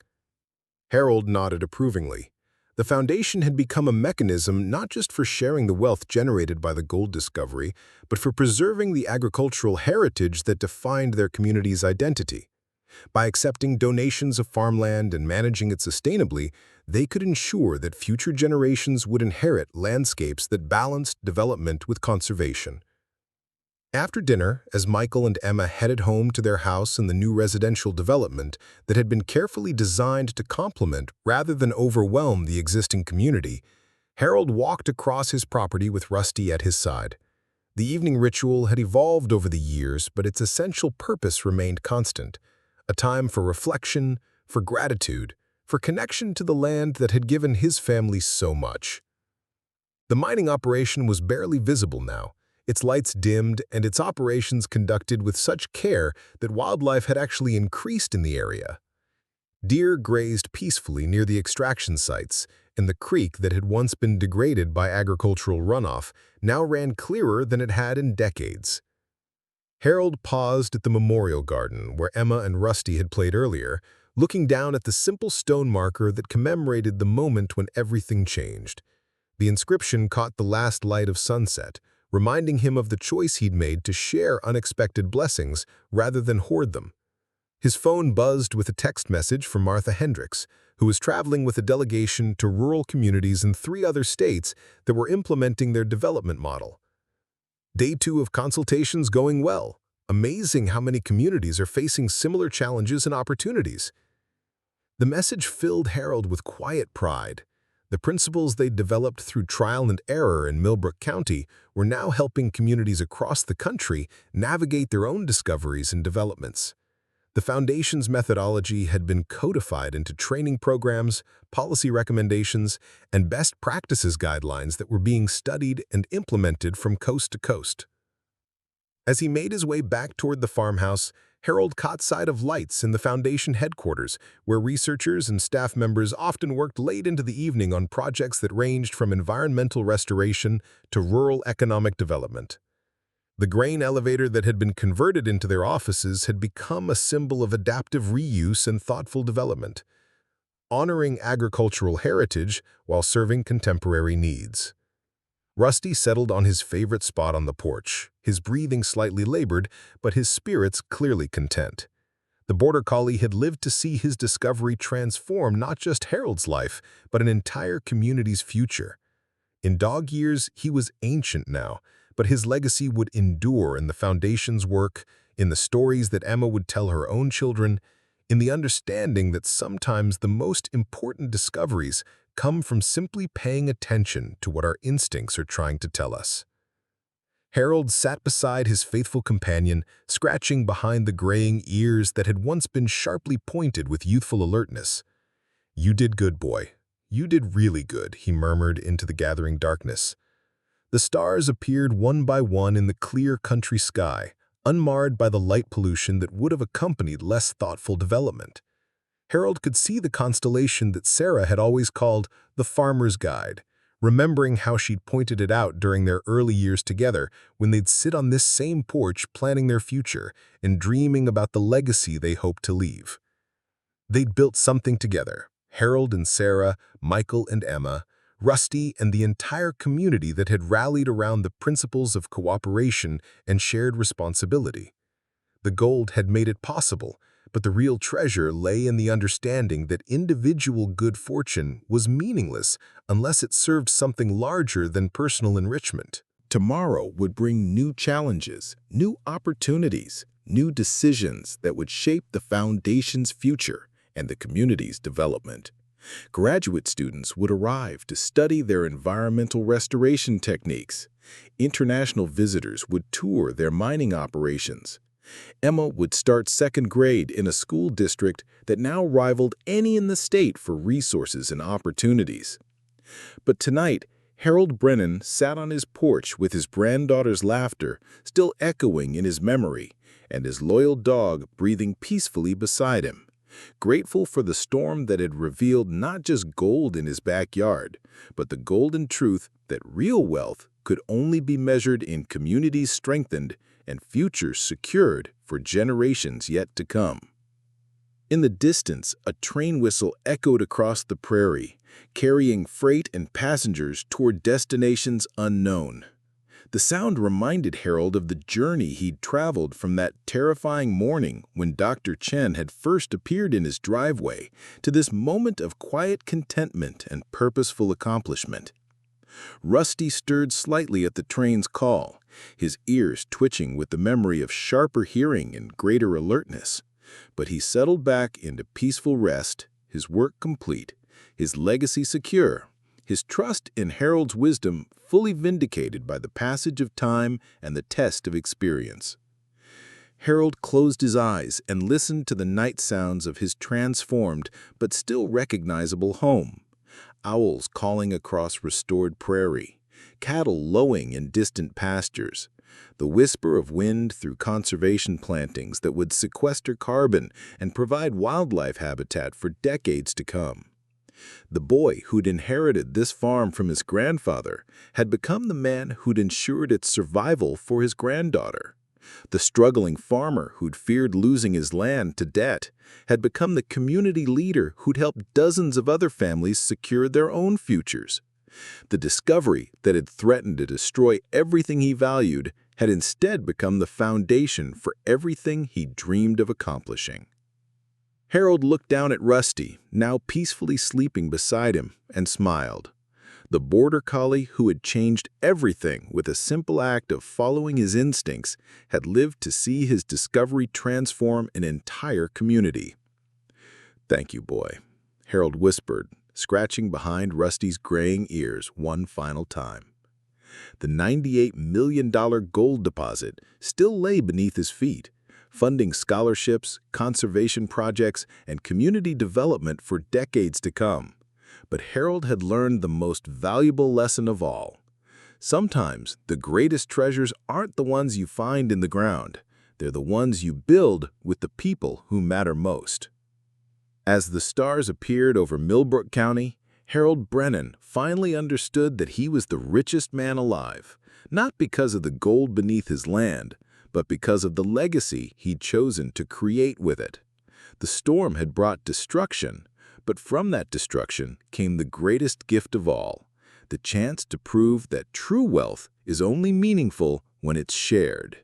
Harold nodded approvingly. The foundation had become a mechanism not just for sharing the wealth generated by the gold discovery, but for preserving the agricultural heritage that defined their community's identity. By accepting donations of farmland and managing it sustainably, they could ensure that future generations would inherit landscapes that balanced development with conservation. After dinner, as Michael and Emma headed home to their house in the new residential development that had been carefully designed to complement rather than overwhelm the existing community, Harold walked across his property with Rusty at his side. The evening ritual had evolved over the years, but its essential purpose remained constant: a time for reflection, for gratitude, for connection to the land that had given his family so much. The mining operation was barely visible now, its lights dimmed and its operations conducted with such care that wildlife had actually increased in the area. Deer grazed peacefully near the extraction sites, and the creek that had once been degraded by agricultural runoff now ran clearer than it had in decades. Harold paused at the memorial garden where Emma and Rusty had played earlier, looking down at the simple stone marker that commemorated the moment when everything changed. The inscription caught the last light of sunset, reminding him of the choice he'd made to share unexpected blessings rather than hoard them. His phone buzzed with a text message from Martha Hendricks, who was traveling with a delegation to rural communities in 3 other states that were implementing their development model. Day 2 of consultations going well. Amazing how many communities are facing similar challenges and opportunities. The message filled Harold with quiet pride. The principles they'd developed through trial and error in Millbrook County were now helping communities across the country navigate their own discoveries and developments. The Foundation's methodology had been codified into training programs, policy recommendations, and best practices guidelines that were being studied and implemented from coast to coast. As he made his way back toward the farmhouse, Harold caught sight of lights in the Foundation headquarters, where researchers and staff members often worked late into the evening on projects that ranged from environmental restoration to rural economic development. The grain elevator that had been converted into their offices had become a symbol of adaptive reuse and thoughtful development, honoring agricultural heritage while serving contemporary needs. Rusty settled on his favorite spot on the porch, his breathing slightly labored, but his spirits clearly content. The border collie had lived to see his discovery transform not just Harold's life, but an entire community's future. In dog years, he was ancient now, but his legacy would endure in the Foundation's work, in the stories that Emma would tell her own children, in the understanding that sometimes the most important discoveries come from simply paying attention to what our instincts are trying to tell us. Harold sat beside his faithful companion, scratching behind the graying ears that had once been sharply pointed with youthful alertness. "You did good, boy. You did really good," he murmured into the gathering darkness. The stars appeared one by one in the clear country sky, unmarred by the light pollution that would have accompanied less thoughtful development. Harold could see the constellation that Sarah had always called the Farmer's Guide, remembering how she'd pointed it out during their early years together when they'd sit on this same porch planning their future and dreaming about the legacy they hoped to leave. They'd built something together, Harold and Sarah, Michael and Emma, Rusty and the entire community that had rallied around the principles of cooperation and shared responsibility. The gold had made it possible, but the real treasure lay in the understanding that individual good fortune was meaningless unless it served something larger than personal enrichment. Tomorrow would bring new challenges, new opportunities, new decisions that would shape the Foundation's future and the community's development. Graduate students would arrive to study their environmental restoration techniques. International visitors would tour their mining operations. Emma would start second grade in a school district that now rivaled any in the state for resources and opportunities. But tonight, Harold Brennan sat on his porch with his granddaughter's laughter still echoing in his memory and his loyal dog breathing peacefully beside him, grateful for the storm that had revealed not just gold in his backyard, but the golden truth that real wealth could only be measured in communities strengthened and futures secured for generations yet to come. In the distance, a train whistle echoed across the prairie, carrying freight and passengers toward destinations unknown. The sound reminded Harold of the journey he'd traveled from that terrifying morning when Dr. Chen had first appeared in his driveway to this moment of quiet contentment and purposeful accomplishment. Rusty stirred slightly at the train's call, his ears twitching with the memory of sharper hearing and greater alertness. But he settled back into peaceful rest, his work complete, his legacy secure, his trust in Harold's wisdom fully vindicated by the passage of time and the test of experience. Harold closed his eyes and listened to the night sounds of his transformed but still recognizable home. Owls calling across restored prairie, cattle lowing in distant pastures, the whisper of wind through conservation plantings that would sequester carbon and provide wildlife habitat for decades to come. The boy who'd inherited this farm from his grandfather had become the man who'd ensured its survival for his granddaughter. The struggling farmer who'd feared losing his land to debt had become the community leader who'd helped dozens of other families secure their own futures. The discovery that had threatened to destroy everything he valued had instead become the foundation for everything he dreamed of accomplishing. Harold looked down at Rusty, now peacefully sleeping beside him, and smiled. The border collie who had changed everything with a simple act of following his instincts had lived to see his discovery transform an entire community. "Thank you, boy," Harold whispered, scratching behind Rusty's graying ears one final time. The $98 million gold deposit still lay beneath his feet, funding scholarships, conservation projects, and community development for decades to come. But Harold had learned the most valuable lesson of all. Sometimes the greatest treasures aren't the ones you find in the ground. They're the ones you build with the people who matter most. As the stars appeared over Millbrook County, Harold Brennan finally understood that he was the richest man alive, not because of the gold beneath his land, but because of the legacy he'd chosen to create with it. The storm had brought destruction, but from that destruction came the greatest gift of all, the chance to prove that true wealth is only meaningful when it's shared.